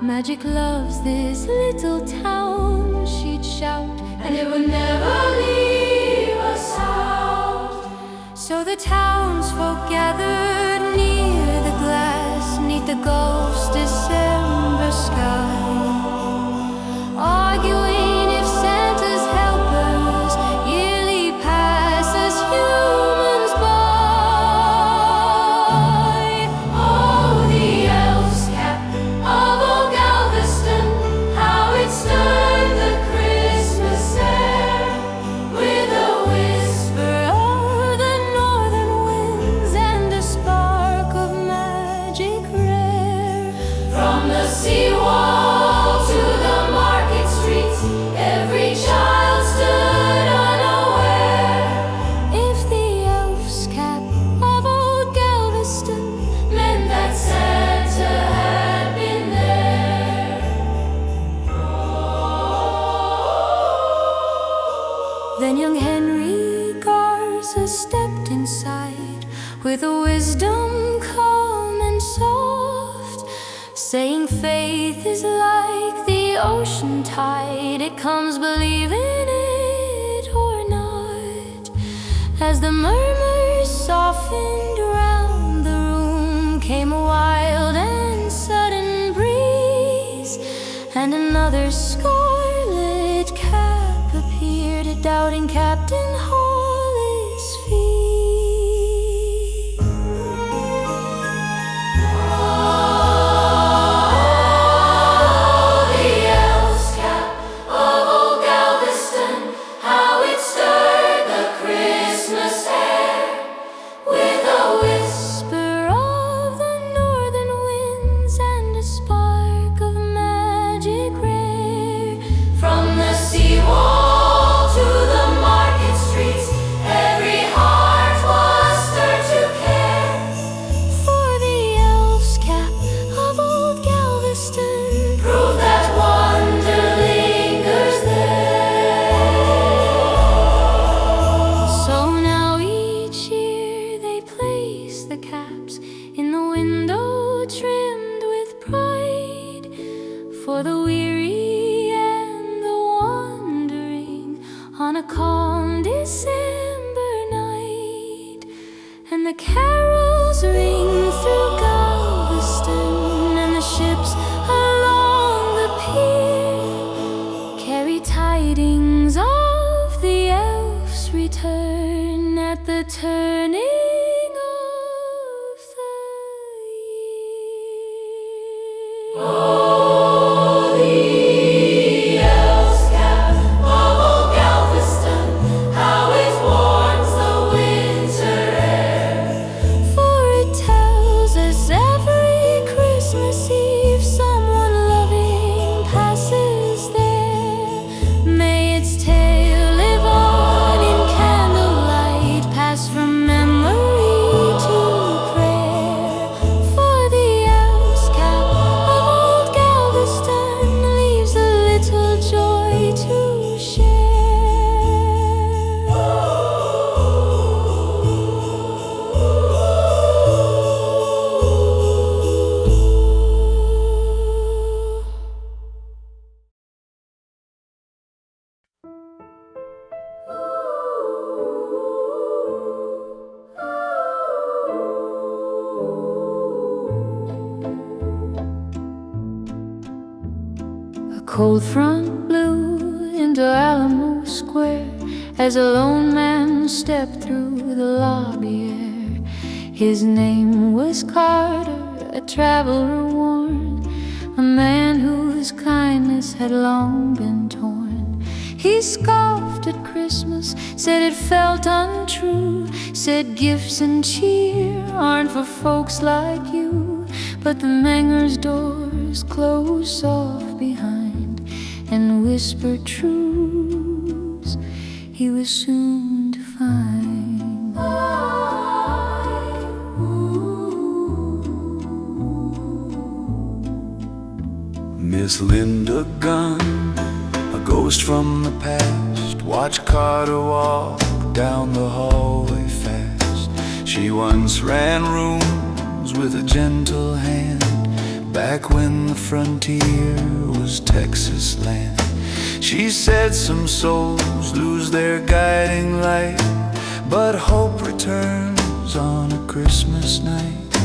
Magic loves this little town, she'd shout, and it would never leave us out. So the townsfolk gathered near the glass, 'neath the Gulf's December sky, arguing if Santa's helpers yearly pass as humans by. Oh, the elf's cap of old Galveston, how it stirred the Christmas air, with a whisper of the northern winds and a spark of magic rare. From the seawall to the market streets, every child stood unaware if the elf's cap of old Galveston meant that Santa had been there. Then young Henry Garza stepped inside with a wisdom calm and soft, saying faith is like the ocean tide, it comes believing it or not. As the murmurs softened round the room, came a wild and sudden breeze, and another scarlet cap appeared, doubting Captain Hollis' feet. Oh, the elf's cap of old Galveston, how it stirred the Christmas air, with a whisper of the northern winds and a spark of magic rare. From the seawall to the market streets, every heart was stirred to care, for the elf's cap of old Galveston proved that wonder lingers there. So now each year they place the caps in the window trimmed with pride, for the weary and the wandering on a calm December night. And the carols ring through Galveston, and the ships along the pier carry tidings of the elf's return at the turning of the year. Oh, the elf's cap of old Galveston, how it warms the winter air, for it tells us every Christmas Eve someone loving passes there. May its tale live on in candlelight, pass from memory to prayer, for the elf's cap of old Galveston leaves a little joy to A cold front blew into Alamo Square, as a lone man stepped through the lobby air. His name was Carter, a traveler worn, a man whose kindness had long been torn. He scoffed at Christmas, said it felt untrue, said gifts and cheer aren't for folks like you. But the Menger's doors closed soft behind and whispered truths he was soon to find. Miss Linda Gunn, a ghost from the past, watched Carter walk down the hallway fast. She once ran rooms with a gentle hand, back when the frontier was Texas land. She said some souls lose their guiding light, but hope returns on a Christmas night.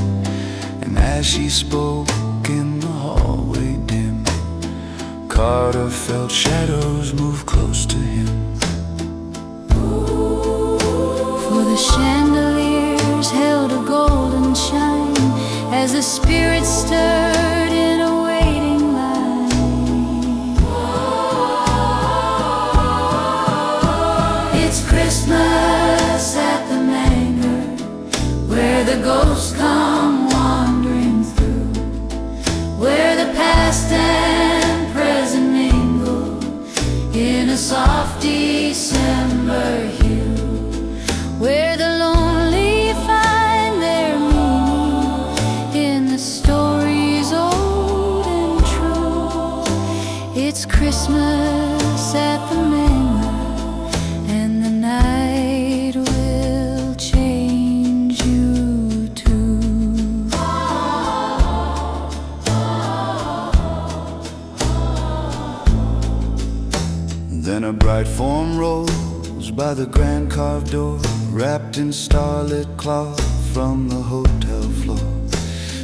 And as she spoke in the hallway dim, Carter felt shadows move close to him. For the chandeliers held a golden shine as the spirits stirred in a waiting line. It's Christmas at the Menger, where the ghosts come wandering through, where the past and present mingle in a soft December hue, where the lonely find their meaning in the stories old and true. It's Christmas at the Menger, and the night will change you too. Then a bright form rose by the grand carved door, wrapped in starlit cloth from the hotel floor.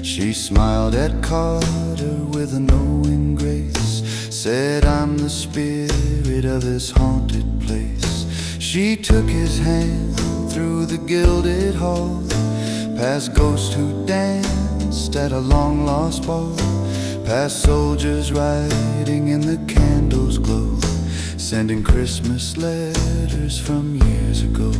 She smiled at Carter with a knowing grace, said, "I'm the spirit of this haunted place." She took his hand through the gilded hall, past ghosts who danced at a long lost ball, past soldiers riding in the candles' glow, sending Christmas letters from years ago.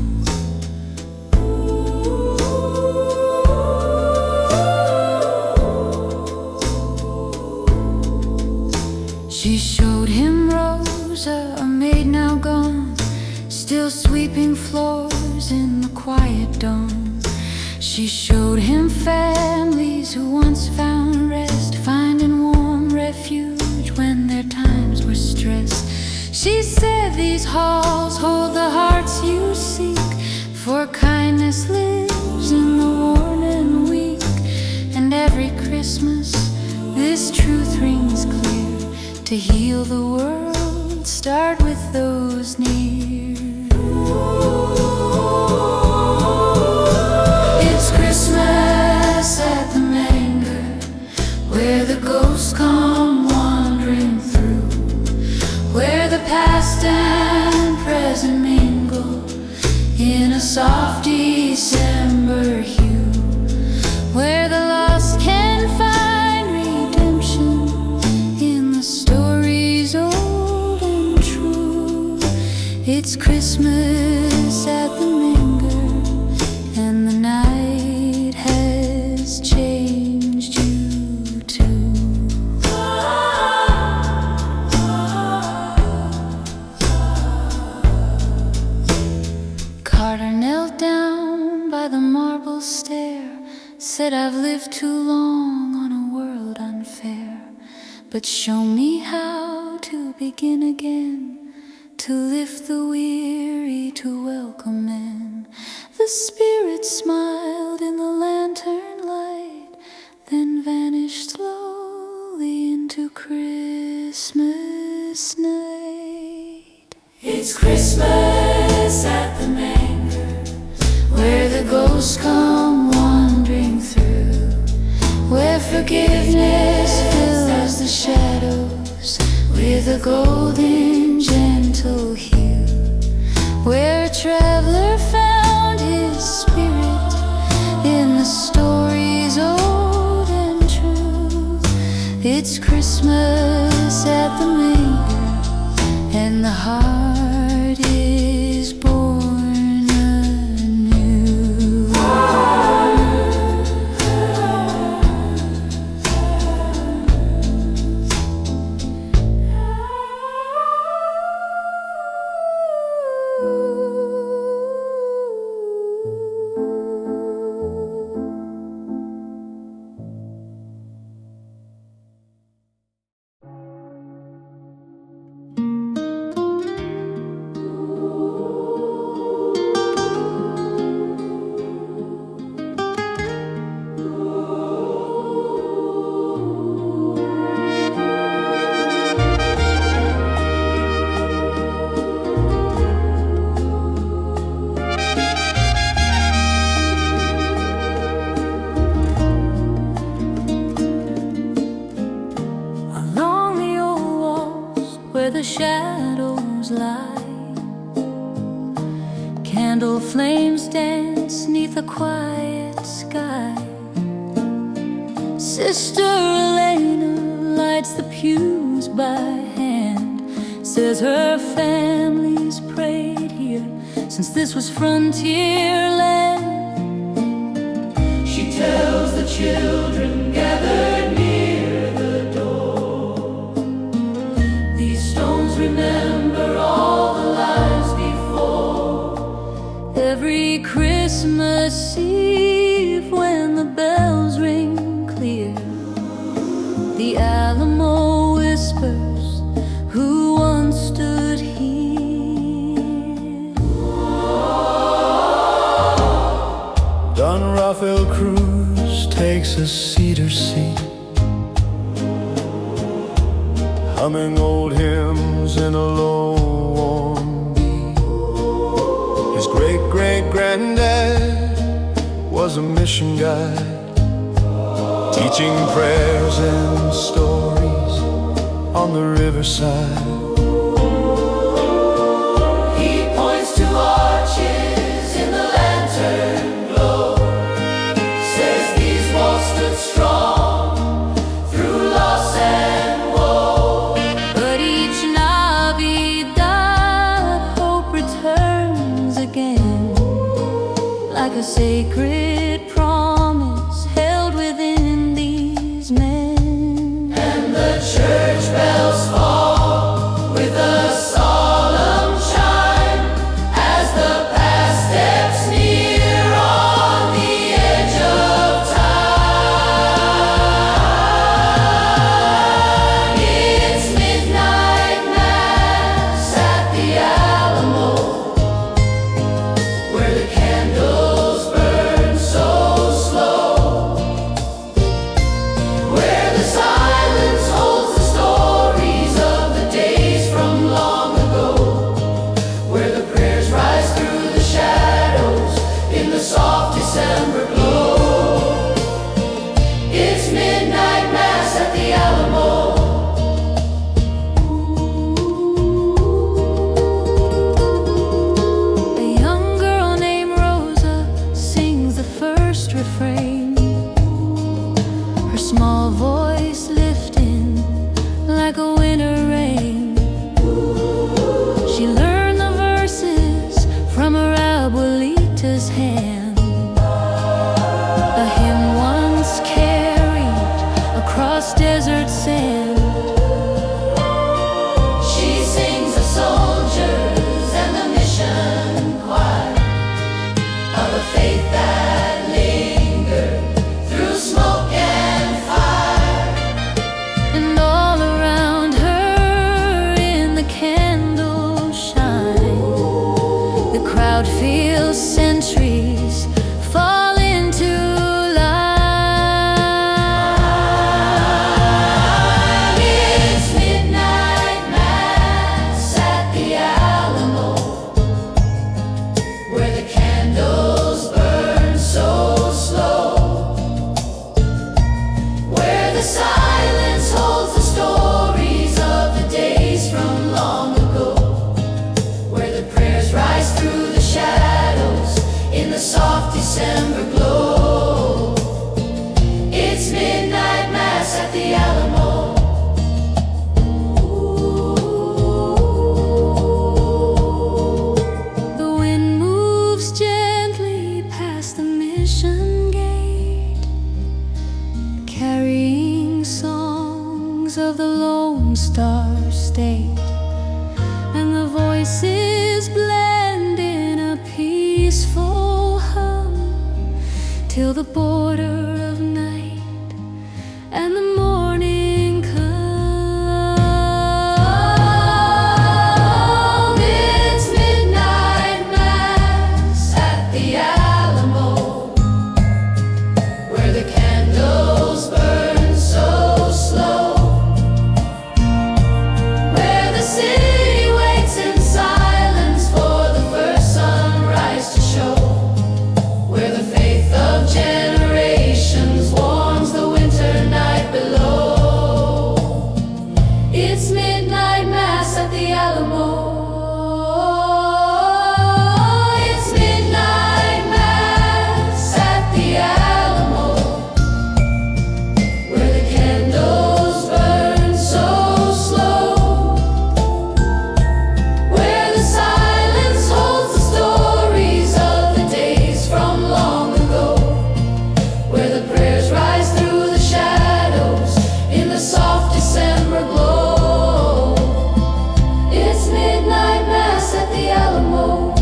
She showed him Rosa, a maid now gone, still sweeping floors in the quiet dawn. She showed him families who once found rest, finding warm refuge when their times were stressed. She said these halls hold the hearts you seek, for kindness lives in the worn and weak. And every Christmas this truth rings clear: to heal the world, start with those near. It's Christmas at the Menger, where the ghosts come wandering through, where the past and present mingle in a soft December hue, where the lost can find redemption in the stories old and true. It's Christmas at the Menger, and the night has changed you too. Carter knelt down by the marble stair, said, "I've lived too long on a world unfair, but show me how to begin again, to lift the weary, to welcome in." The spirit smiled in the lantern light, then vanished slowly into Christmas night. It's Christmas at the Menger, where the ghosts come wandering through, where forgiveness fills the shadows with a golden gentle hue, where heart is born anew. Along the old walls where the shadows lie, candle flames dance 'neath a quiet sky. Sister Elena lights the pews by hand, says her family's prayed here since this was frontier land. She tells the children gathered near the door, these stones remember all the lives before. Every Christmas Eve when the bells ring clear, the Alamo whispers who once stood here. Don Rafael Cruz takes a cedar seat, humming old hymns in a low warm beat. His great-great-granddad was a mission guide, teaching prayers and stories on the riverside. He points to arches in the lantern glow, says these walls stood strong through loss and woe. But each Navidad hope returns again, like a sacred promise held within these men. And the church bells fall with a solemn chime as the past steps near on the edge of time. It's midnight mass at the Alamo, where the candles burn so slow, where the silence holds the stories of the days from long ago, where the prayers rise through the shadows in the soft December glow. It's midnight mass at the Alamo. A young girl named Rosa sings the first refrain, her small voice lifting like a winter rain. She learned the verses from her abuelita's hand, a hymn once carried across desert sand. She sings of soldiers and the mission choir, of a faith that lingered through smoke and fire. And all around her in the candle shine, the crowd feels centuries fall into line. It's midnight mass at the Alamo, where the candles burn so slow, where the silence holds the stories of the days from long ago, where the prayers rise through the shadows voices blend in a peaceful hum till the border of night and the morning come. It's midnight mass at the Alamo, where the candles burn so slow, where the city waits in silence for the first sunrise to show, where the faith of generations warms the winter night below. It's midnight mass at the Alamo. It's midnight mass at the Alamo, where the candles burn so slow, where the silence holds the stories of the days from long ago, where the prayers rise through the shadows in the soft December glow. It's midnight mass at the Alamo.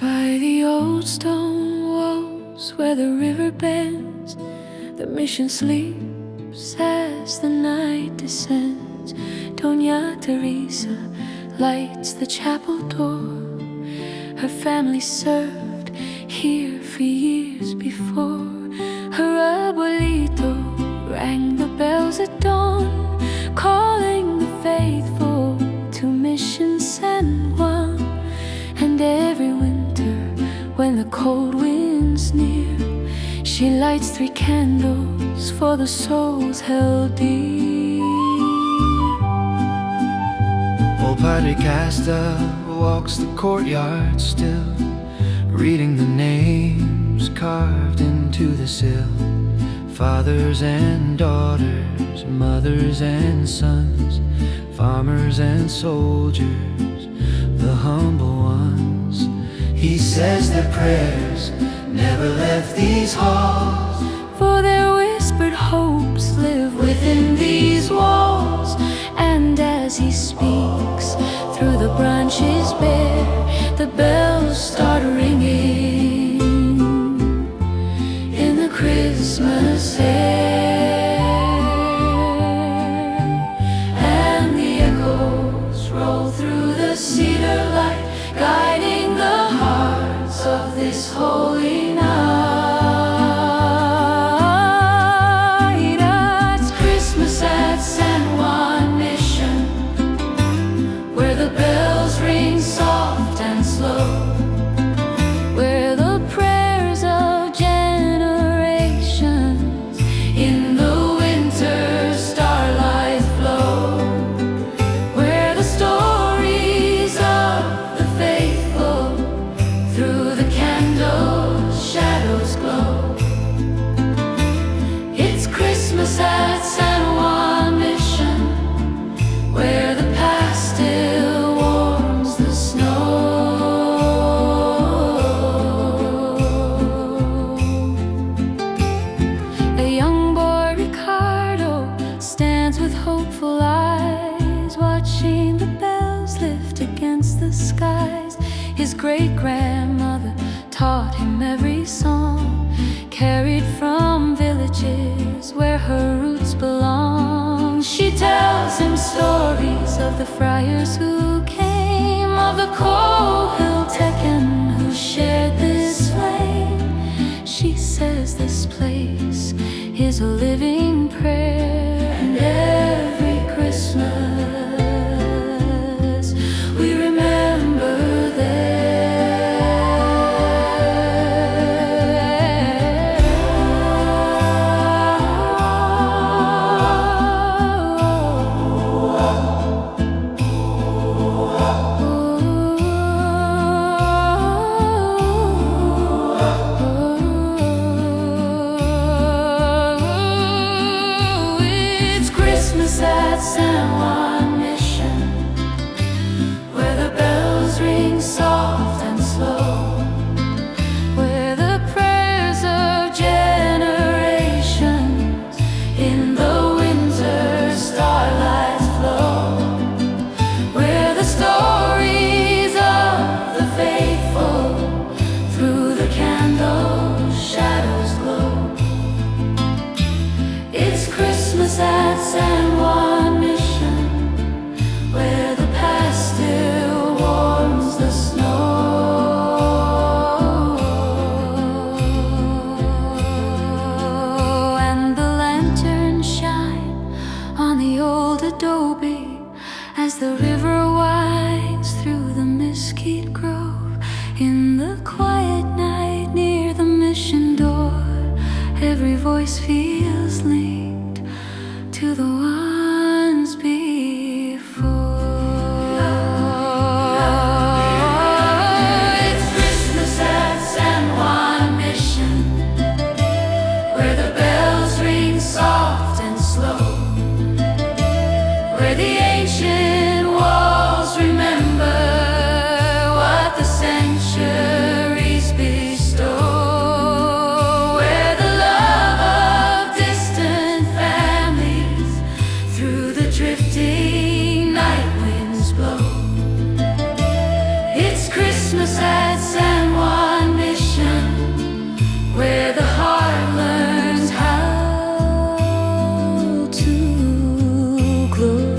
By the old stone walls where the river bends, the mission sleeps as the night descends. Doña Teresa lights the chapel door. Her family served here for years before. Her abuelito rang the bells at dawn, calling the faithful to Mission San Juan. And every winter, when the cold wind's near, she lights 3 candles for the souls held dear. Old Padre Casta walks the courtyard still, reading the names carved into the sill. Fathers and daughters, mothers and sons, farmers and soldiers, the humble ones. He says their prayers never left these halls, For their whispered hopes live within these walls. And as he speaks through the branches bare, the bells start ringing in the Christmas air. And the echoes roll through the cedar light, guiding the hearts of this holy night. It's Christmas at San Juan Mission, where the bells ring soft and slow, where the prayers of generations in the winter starlight flow, where the stories of the faithful through the candles shadows glow. It's Christmas at San Juan Mission, where the past still warms the snow. A young boy, Ricardo, stands with hopeful eyes, watching the bells lift against the skies. His great-grandmother taught him every song, carried from villages where her roots belong. She tells him stories of the friars who came, of the Cohiltecan who shared this flame. She says this place is a living prayer, and every Christmas we remember them. In the quiet night near the mission door, every voice feels linked to the ones before. It's Christmas at San Juan Mission, where the bells ring soft and slow, where the ancient walls remember what the centuries bestow, where the love of distant families through the drifting night winds blow. It's Christmas at San Juan Mission, where the heart learns how to glow.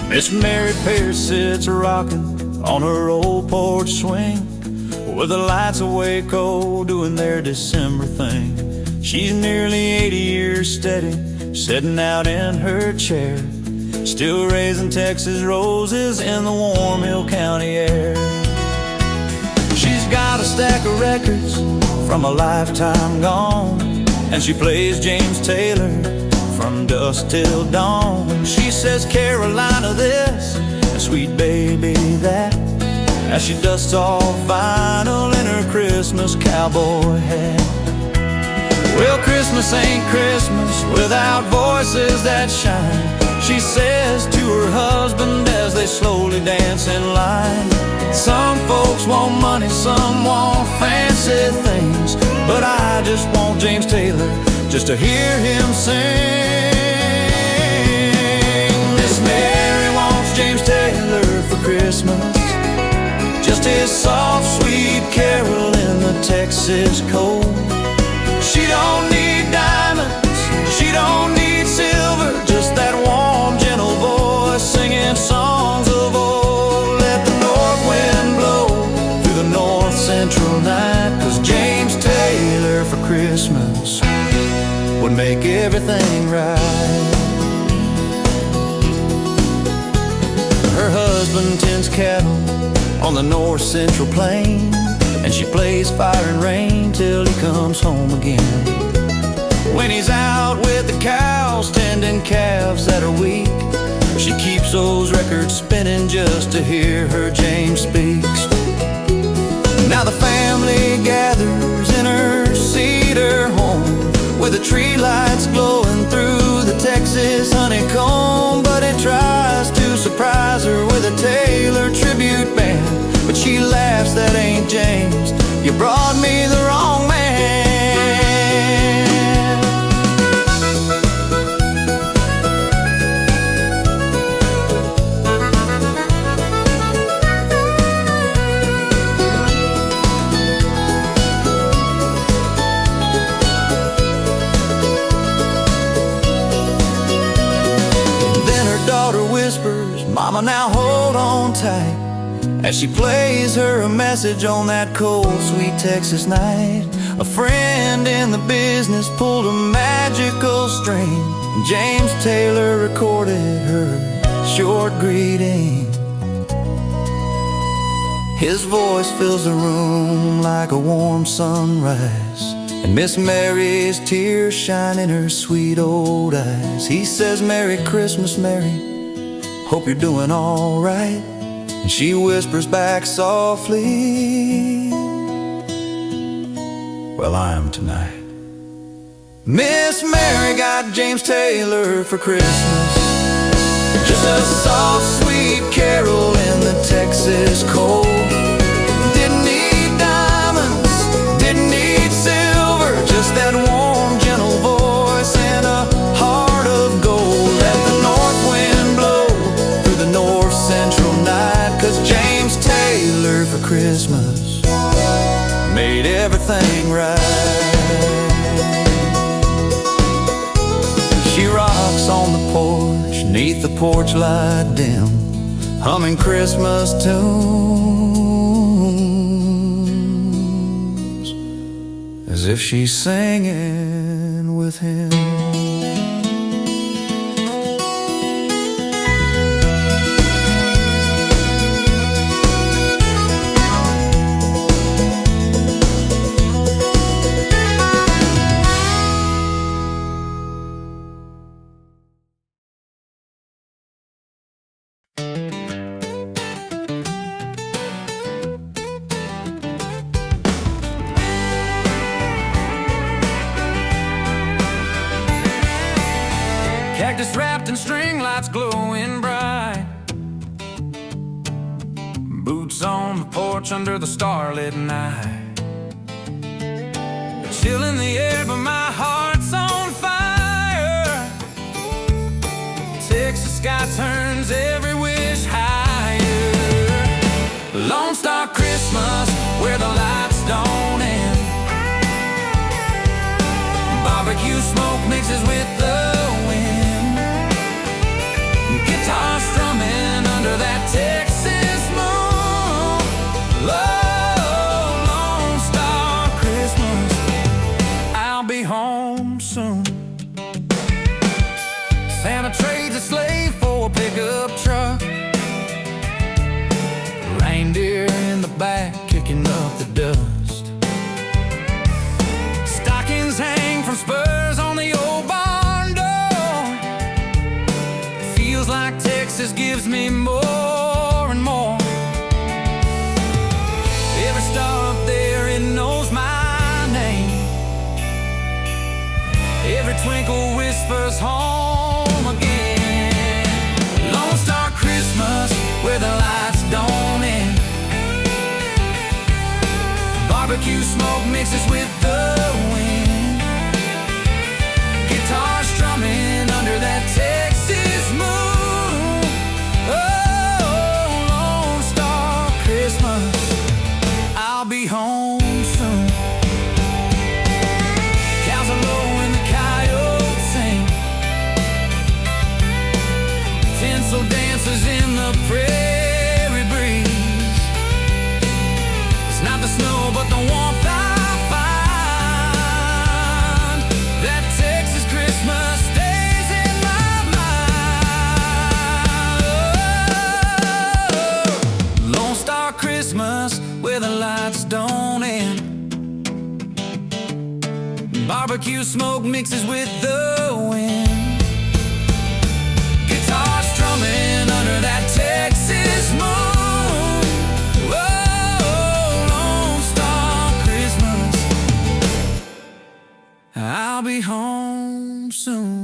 Miss Mary Pierce sits rocking on her old porch swing, with the lights of Waco doing their December thing. She's nearly 80 years steady, sitting out in her chair, still raising Texas roses in the warm Hill County air. She's got a stack of records from a lifetime gone, and she plays James Taylor from dusk till dawn. She says Carolina this and Sweet Baby that, as she dusts off vinyl in her Christmas cowboy hat. Well, Christmas ain't Christmas without voices that shine, she says to her husband as they slowly dance in line. Some folks want money, some want fancy things, but I just want James Taylor just to hear him sing. Miss Mary wants James Taylor for Christmas, just his soft, sweet carol in the Texas cold. She don't need diamonds, she don't need silver, just that warm, gentle voice singing songs of old. Let the north wind blow through the north central night, 'cause James Taylor for Christmas would make everything right. Her husband tends cattle on the north central plain, and she plays fire and rain till he comes home again. When he's out with the cows tending calves that are weak, she keeps those records spinning just to hear her James speaks. Now the family gathers in her cedar home, with the tree lights glowing through the Texas honeycomb. But it tries to surprise her with a Taylor tribute band, but she laughs, that ain't James, you brought me the wrong man. Mama, now hold on tight, as she plays her a message on that cold, sweet Texas night. A friend in the business pulled a magical string, and James Taylor recorded her short greeting. His voice fills the room like a warm sunrise, and Miss Mary's tears shine in her sweet old eyes. He says, Merry Christmas, Mary, hope you're doing all right. And she whispers back softly, well, I am tonight. Miss Mary got James Taylor for Christmas, just a soft, sweet carol in the Texas cold. Didn't need diamonds, didn't need silver, just that warm, gentle voice and a heart of gold. Let the north wind blow through the north central night, 'cause James Taylor for Christmas made everything right. She on the porch, 'neath the porch light dim, humming Christmas tunes, as if she's singing with him. Cactus wrapped in string lights glowing bright, boots on the porch under the starlit night. A chill in the air but my heart's on fire. Texas sky turns every wish higher. Lone Star Christmas, where the lights don't end. Barbecue smoke mixes with the guitar strumming under that Texas moon. Lone Star Christmas, I'll be home soon. Santa trades a sleigh for a pickup truck, reindeer in the back kicking up the dust. Stockings hang from spurs on the old barn door. Feels like Texas gives me more and more. Every star up there, it knows my name. Every twinkle whispers home again. Lone Star Christmas, where the lights don't end. Barbecue smoke mixes with the wind. Guitar strumming under that Texas moon. Lone Star Christmas, I'll be home soon. Cows are low and the coyotes sing. Tinsel dances in the prairie breeze. It's not the snow but the warmth I find. That Texas Christmas stays in my mind. Lone Star Christmas, where the lights don't end. Barbecue smoke mixes with the wind. Guitar strumming under that Texas moon. Lone Star Christmas, I'll be home soon.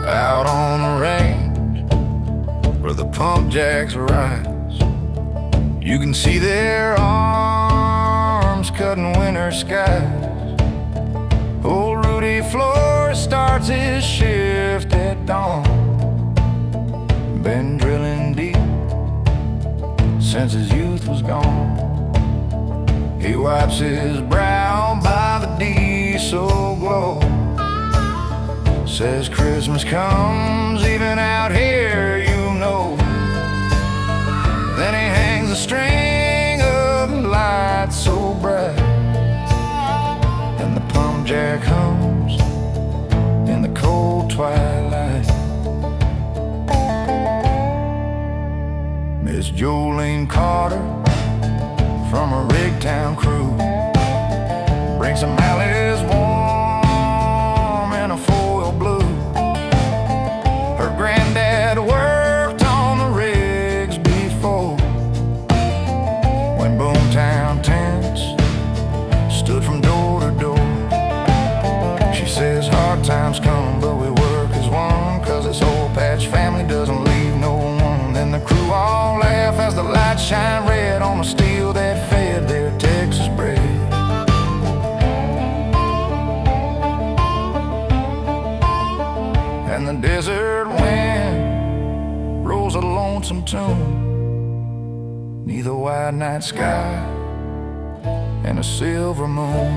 Out on the range where the pump jacks rise, you can see their arms cutting winter skies. Old Rudy Flores starts his shift at dawn. Been drilling deep since his youth was gone. He wipes his brow by the diesel glow, says Christmas comes even out here, you know. Then he hangs a string of lights so bright, and the pump jack hums in the cold twilight. Miss Jolene Carter from a rig town crew brings some Alice warm in a foil blue. Her granddad worked on the rigs before, when boom town tents stood from door to door. She says hard times come, but we work as one, 'cause this old patch family doesn't leave no one. Then the crew all laugh as the lights shine red on the steel that fed their Texas bread. And the desert wind rolls a lonesome tune 'neath the wide night sky and a silver moon.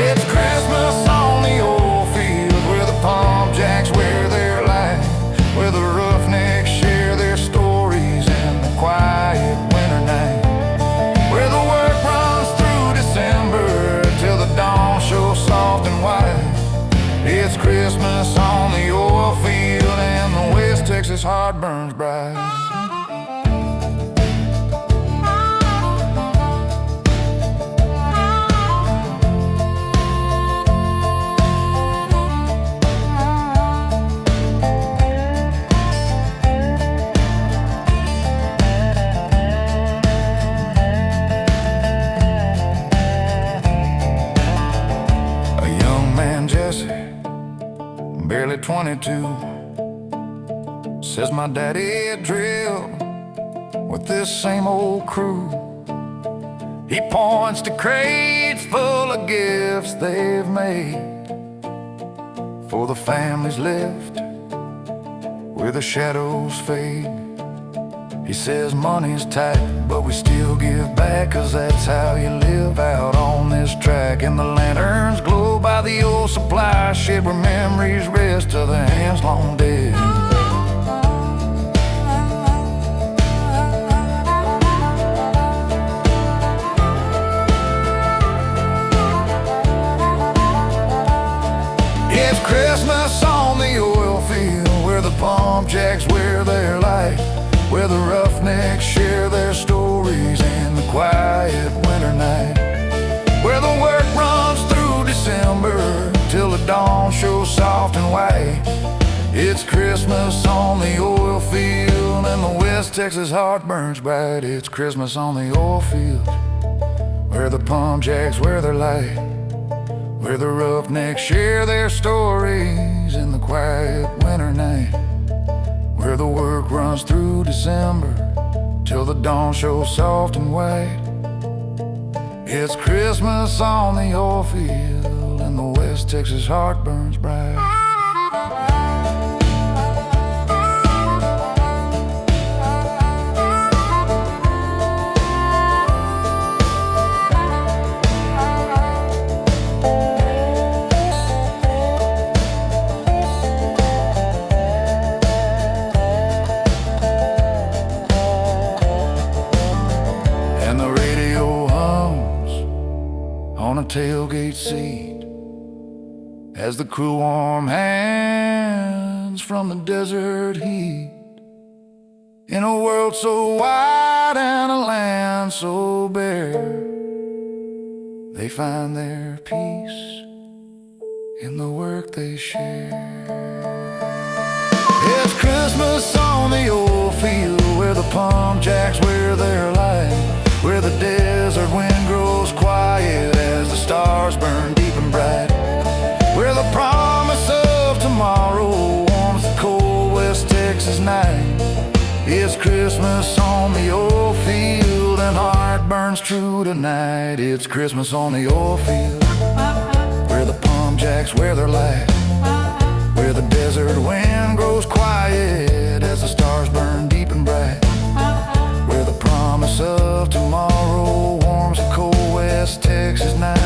It's Christmas on the oil field, where the palm jacks wear their light, where the roughnecks share their stories in the quiet winter night, where the work runs through December till the dawn shows soft and white. It's Christmas on the oil field, and the West Texas heart burns bright. Barely 22, says my daddy drilled with this same old crew. He points to crates full of gifts they've made for the families left where the shadows fade. He says money's tight, but we still give back, 'cause that's how you live out on this track. And the lanterns glow by the old supply ship, where memories rest to the hands long dead. It's Christmas on the oil field, where the palm jacks wear their light, where the roughnecks share their stories in the quiet winter night, where the work runs through December till the dawn shows soft and white. It's Christmas on the oil field, and the West Texas heart burns bright. It's Christmas on the oil field, where the palm jacks wear their light, where the roughnecks share their stories in the quiet winter night, where the work runs through December till the dawn shows soft and white. It's Christmas on the oil field, and the West Texas heart burns bright. On a tailgate seat, as the cool warm hands from the desert heat. In a world so wide and a land so bare, they find their peace in the work they share. It's Christmas on the oil field, where the palm jacks wear their light, where the desert wind grows quiet as the stars burn deep and bright, where the promise of tomorrow warms the cold West Texas night. It's Christmas on the oil field, and heart burns true tonight. It's Christmas on the oil field, where the palm jacks wear their light, where the desert wind grows quiet as the stars burn deep and bright, where the promise of tomorrow warms the cold West Texas night.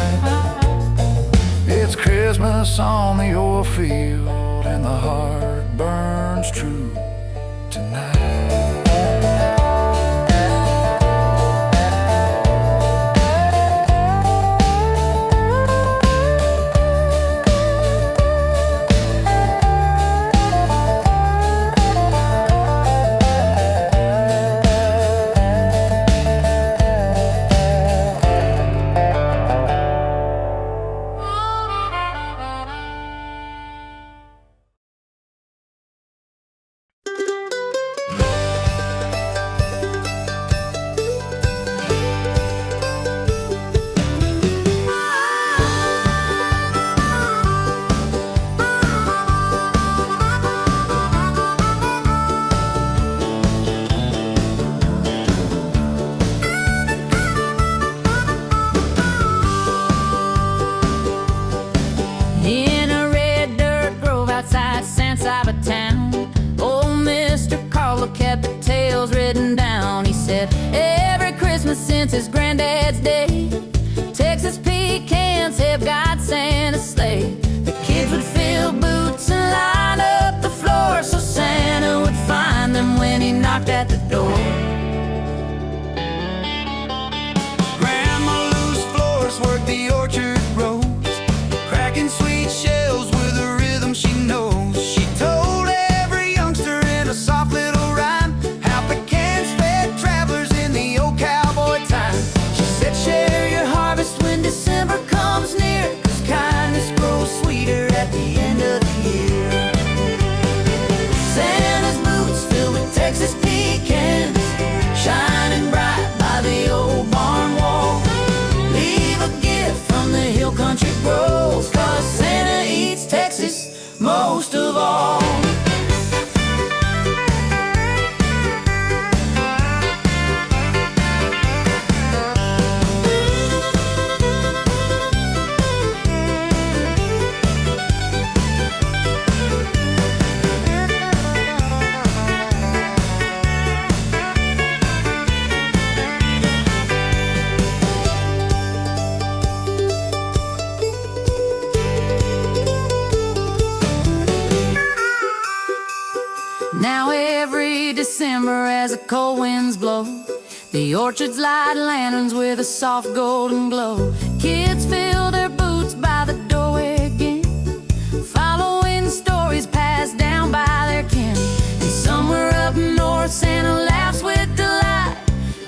It's Christmas on the oil field, and the heart burns true tonight. Christmas since his granddad's day. Texas pecans have got Santa's sleigh. The kids would fill boots and line up the floor so Santa would find them when he knocked at the door. Grandma Lou's floors work the orchard rows, cracking sweet shells with a rhythm she knows. She told every youngster in a soft little rhyme how pecans fed travelers in the old cowboy time. She said, share your harvest when December comes near, 'cause kindness grows sweeter at the end of the year. Santa's boots filled with Texas pecans, shining bright by the old barn wall. Leave a gift from the hill country grows, 'cause Santa eats Texas most of all. Now every December as the cold winds blow, the orchards light lanterns with a soft golden glow. Kids fill their boots by the doorway again, following stories passed down by their kin. And somewhere up north Santa laughs with delight,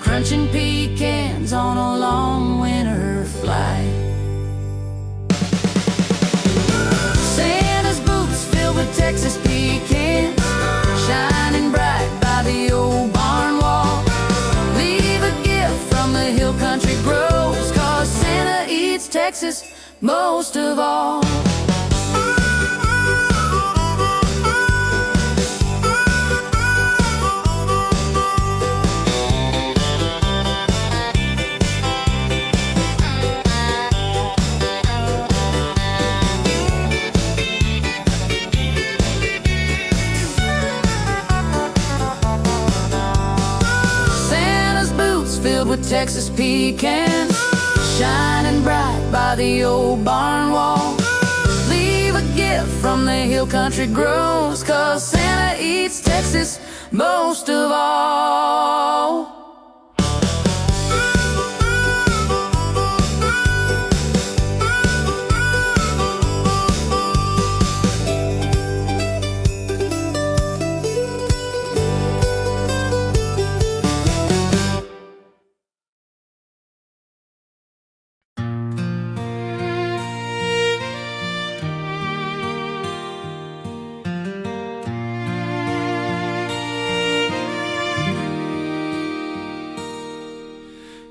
crunching pecans on a long winter flight. Santa's boots filled with Texas pecans, shining bright by the old barn wall. Leave a gift from the hill country grows, 'cause Santa eats Texas most of all. Filled with Texas pecans, shining bright by the old barn wall. Leave a gift from the hill country grows, 'cause Santa eats Texas most of all.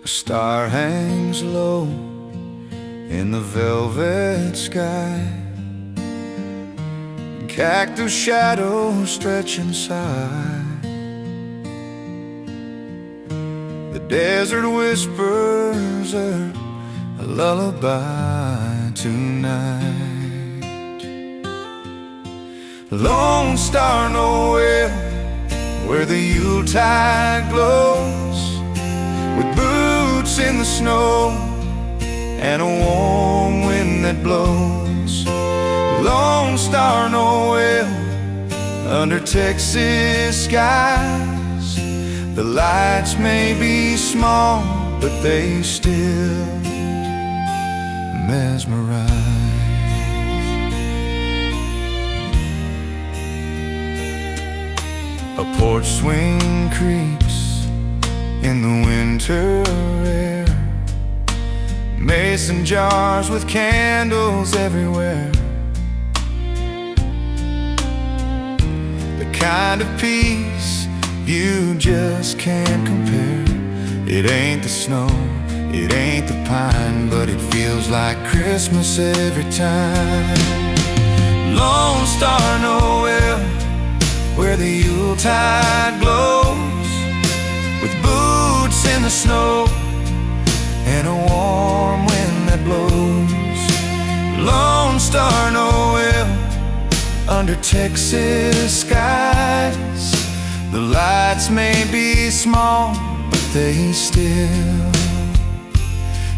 A star hangs low in the velvet sky, cactus shadows stretch inside. The desert whispers a lullaby tonight. Lone Star Noel, where the Yuletide glows, with boots in the snow and a warm wind that blows. Lone Star Noel, under Texas skies, the lights may be small, but they still mesmerize. A porch swing creaks in the winter air, mason jars with candles everywhere. The kind of peace you just can't compare. It ain't the snow, it ain't the pine, but it feels like Christmas every time. Lone Star Noel, where the Yuletide glows, with boots in the snow and a warm wind that blows. Lone Star Noel, under Texas skies, the lights may be small, but they still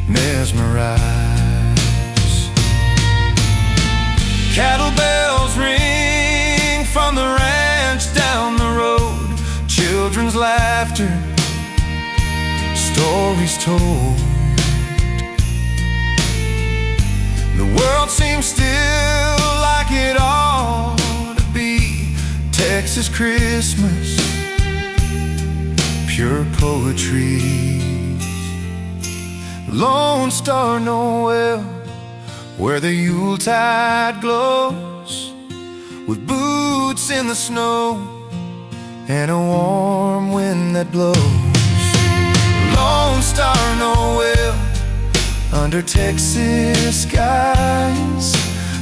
mesmerize. Cattle bells ring from the ranch down the road, children's laughter, stories told. The world seems still like it ought to be. Texas Christmas, pure poetry. Lone Star Noel, where the Yuletide glows, with boots in the snow and a warm wind that blows. Lone Star Noel, under Texas skies,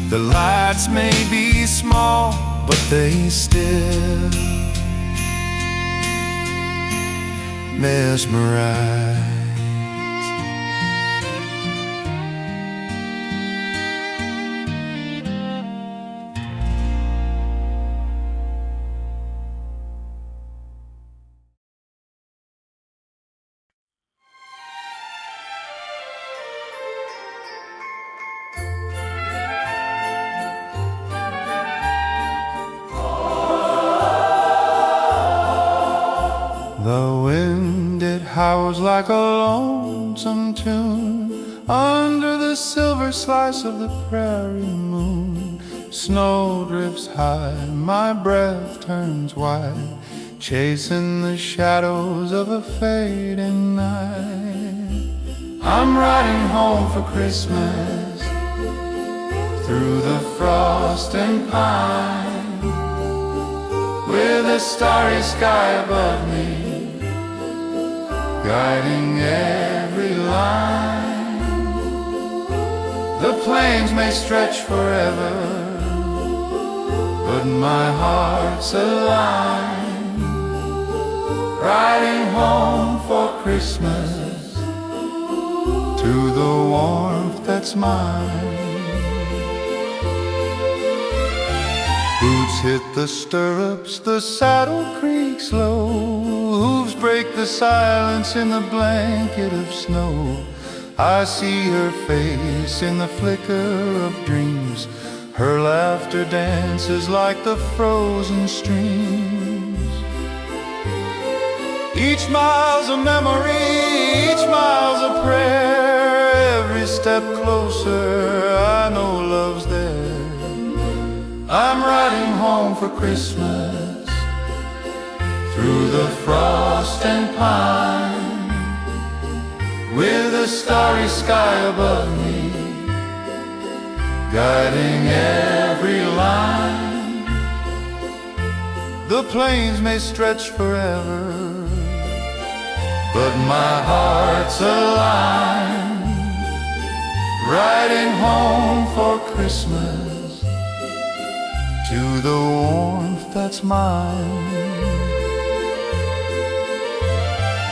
the lights may be small, but they still mesmerize. The wind, it howls like a lonesome tune under the silver slice of the prairie moon. Snow drifts high, my breath turns white, chasing the shadows of a fading night. I'm riding home for Christmas through the frost and pine, with a starry sky above me, guiding every line. The plains may stretch forever, but my heart's aligned, riding home for Christmas to the warmth that's mine. Boots hit the stirrups, the saddle creaks low, hooves break the silence in the blanket of snow. I see her face in the flicker of dreams, her laughter dances like the frozen streams. Each mile's a memory, each mile's a prayer, every step closer I know love's there. I'm riding home for Christmas through the frost and pine, with a starry sky above me, guiding every line. The plains may stretch forever, but my heart's aligned, riding home for Christmas to the warmth that's mine.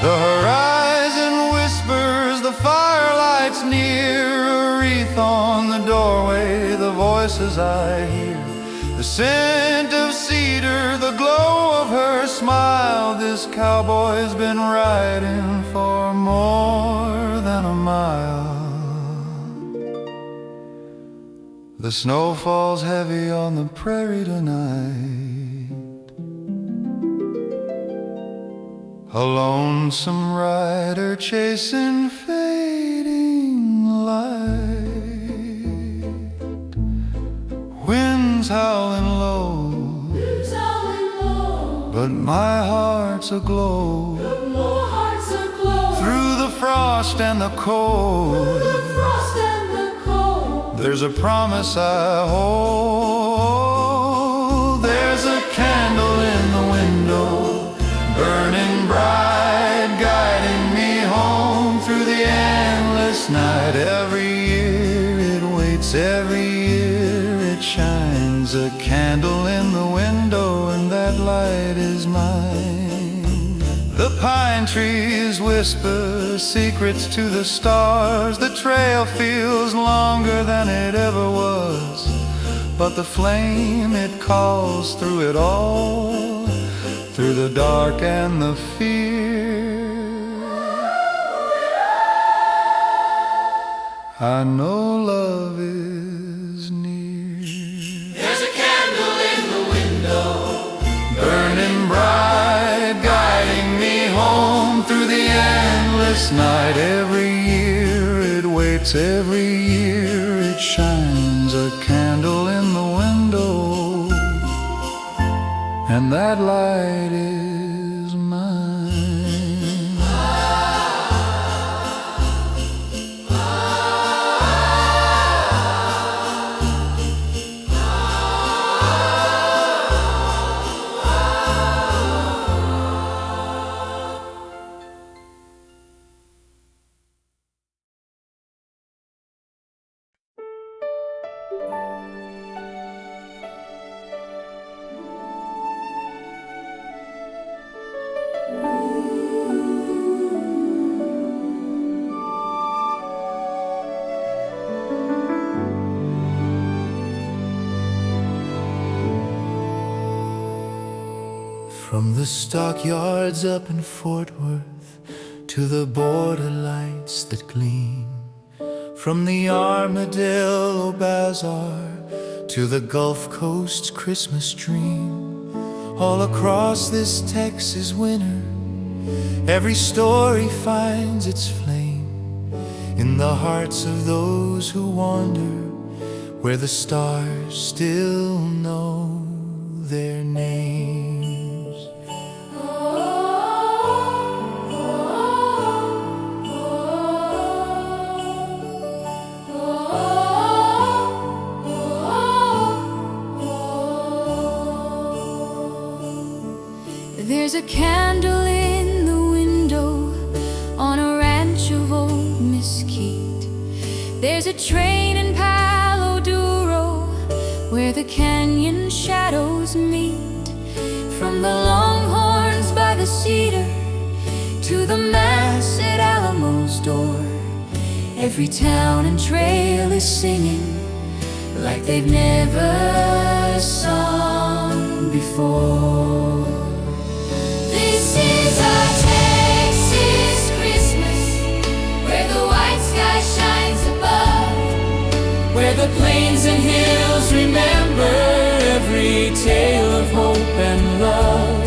The horizon whispers, the firelight's near, a wreath on the doorway, the voices I hear, the scent of cedar, the glow of her smile. This cowboy's been riding for more than a mile. The snow falls heavy on the prairie tonight, a lonesome rider chasing fading light. Winds howling low, but my heart's aglow, through the frost and the cold. There's a promise I hold. There's a candle in the window, burning bright, guiding me home through the endless night. Every year it waits, every year it shines. A candle in the window, and that light is mine. The pine trees whisper secrets to the stars. The trail feels longer than it ever was, but the flame, it calls through it all, through the dark and the fear. I know love is near. There's a candle in the window, Burning bright, guiding me home through the endless night. Every year it waits, every year it shines. A candle in the window, and that light is mine. From the stockyards up in Fort Worth to the border lights that gleam, from the Armadillo Bazaar to the Gulf Coast's Christmas dream, all across this Texas winter, every story finds its flame in the hearts of those who wander where the stars still know their names. There's a candle in the window on a ranch of old Mesquite. There's a train in Palo Duro where the canyon shadows meet. From the Longhorns by the Cedar to the Mass at Alamo's door, every town and trail is singing like they've never sung before. This is our Texas Christmas, where the white sky shines above, where the plains and hills remember every tale of hope and love.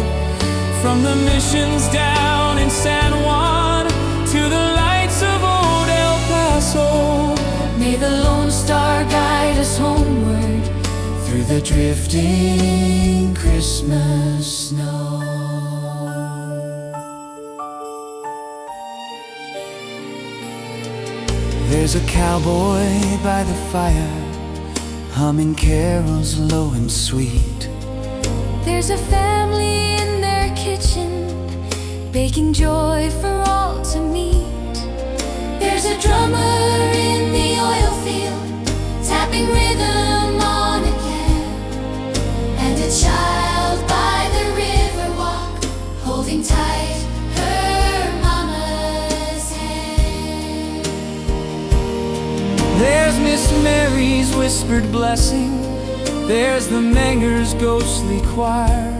From the missions down in San Juan to the lights of old El Paso, may the Lone Star guide us homeward Through the drifting Christmas snow. There's a cowboy by the fire, humming carols low and sweet. There's a family in their kitchen, baking joy for all to meet. There's a drummer in the oil field, tapping rhythm on a can, and a child by the river walk, holding tight her mama's hand. there's Miss Mary's whispered blessing, there's the Menger's ghostly choir.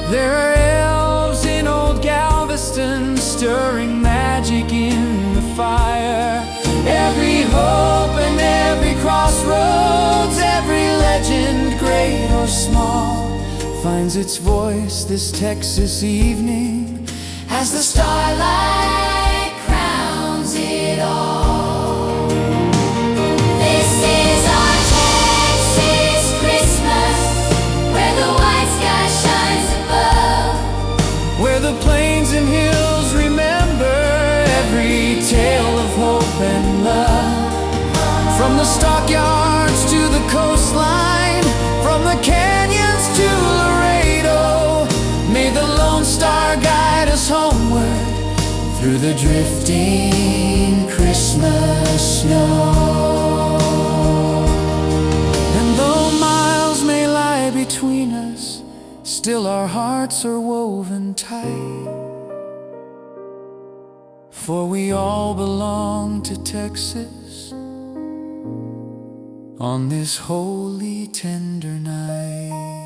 There are elves in old Galveston, stirring magic in the fire. Every hope and every crossroads, every legend, great or small, finds its voice this Texas evening As the starlight crowns it all. This is our Texas Christmas, where the white sky shines above, where the plains and hills remember every tale of hope and love. From the stockyards to the coastline, from the canyons to Laredo, may the Lone Star guide us homeward through the drifting Christmas snow. And though miles may lie between us, still our hearts are woven tight, for we all belong to Texas on this holy tender night.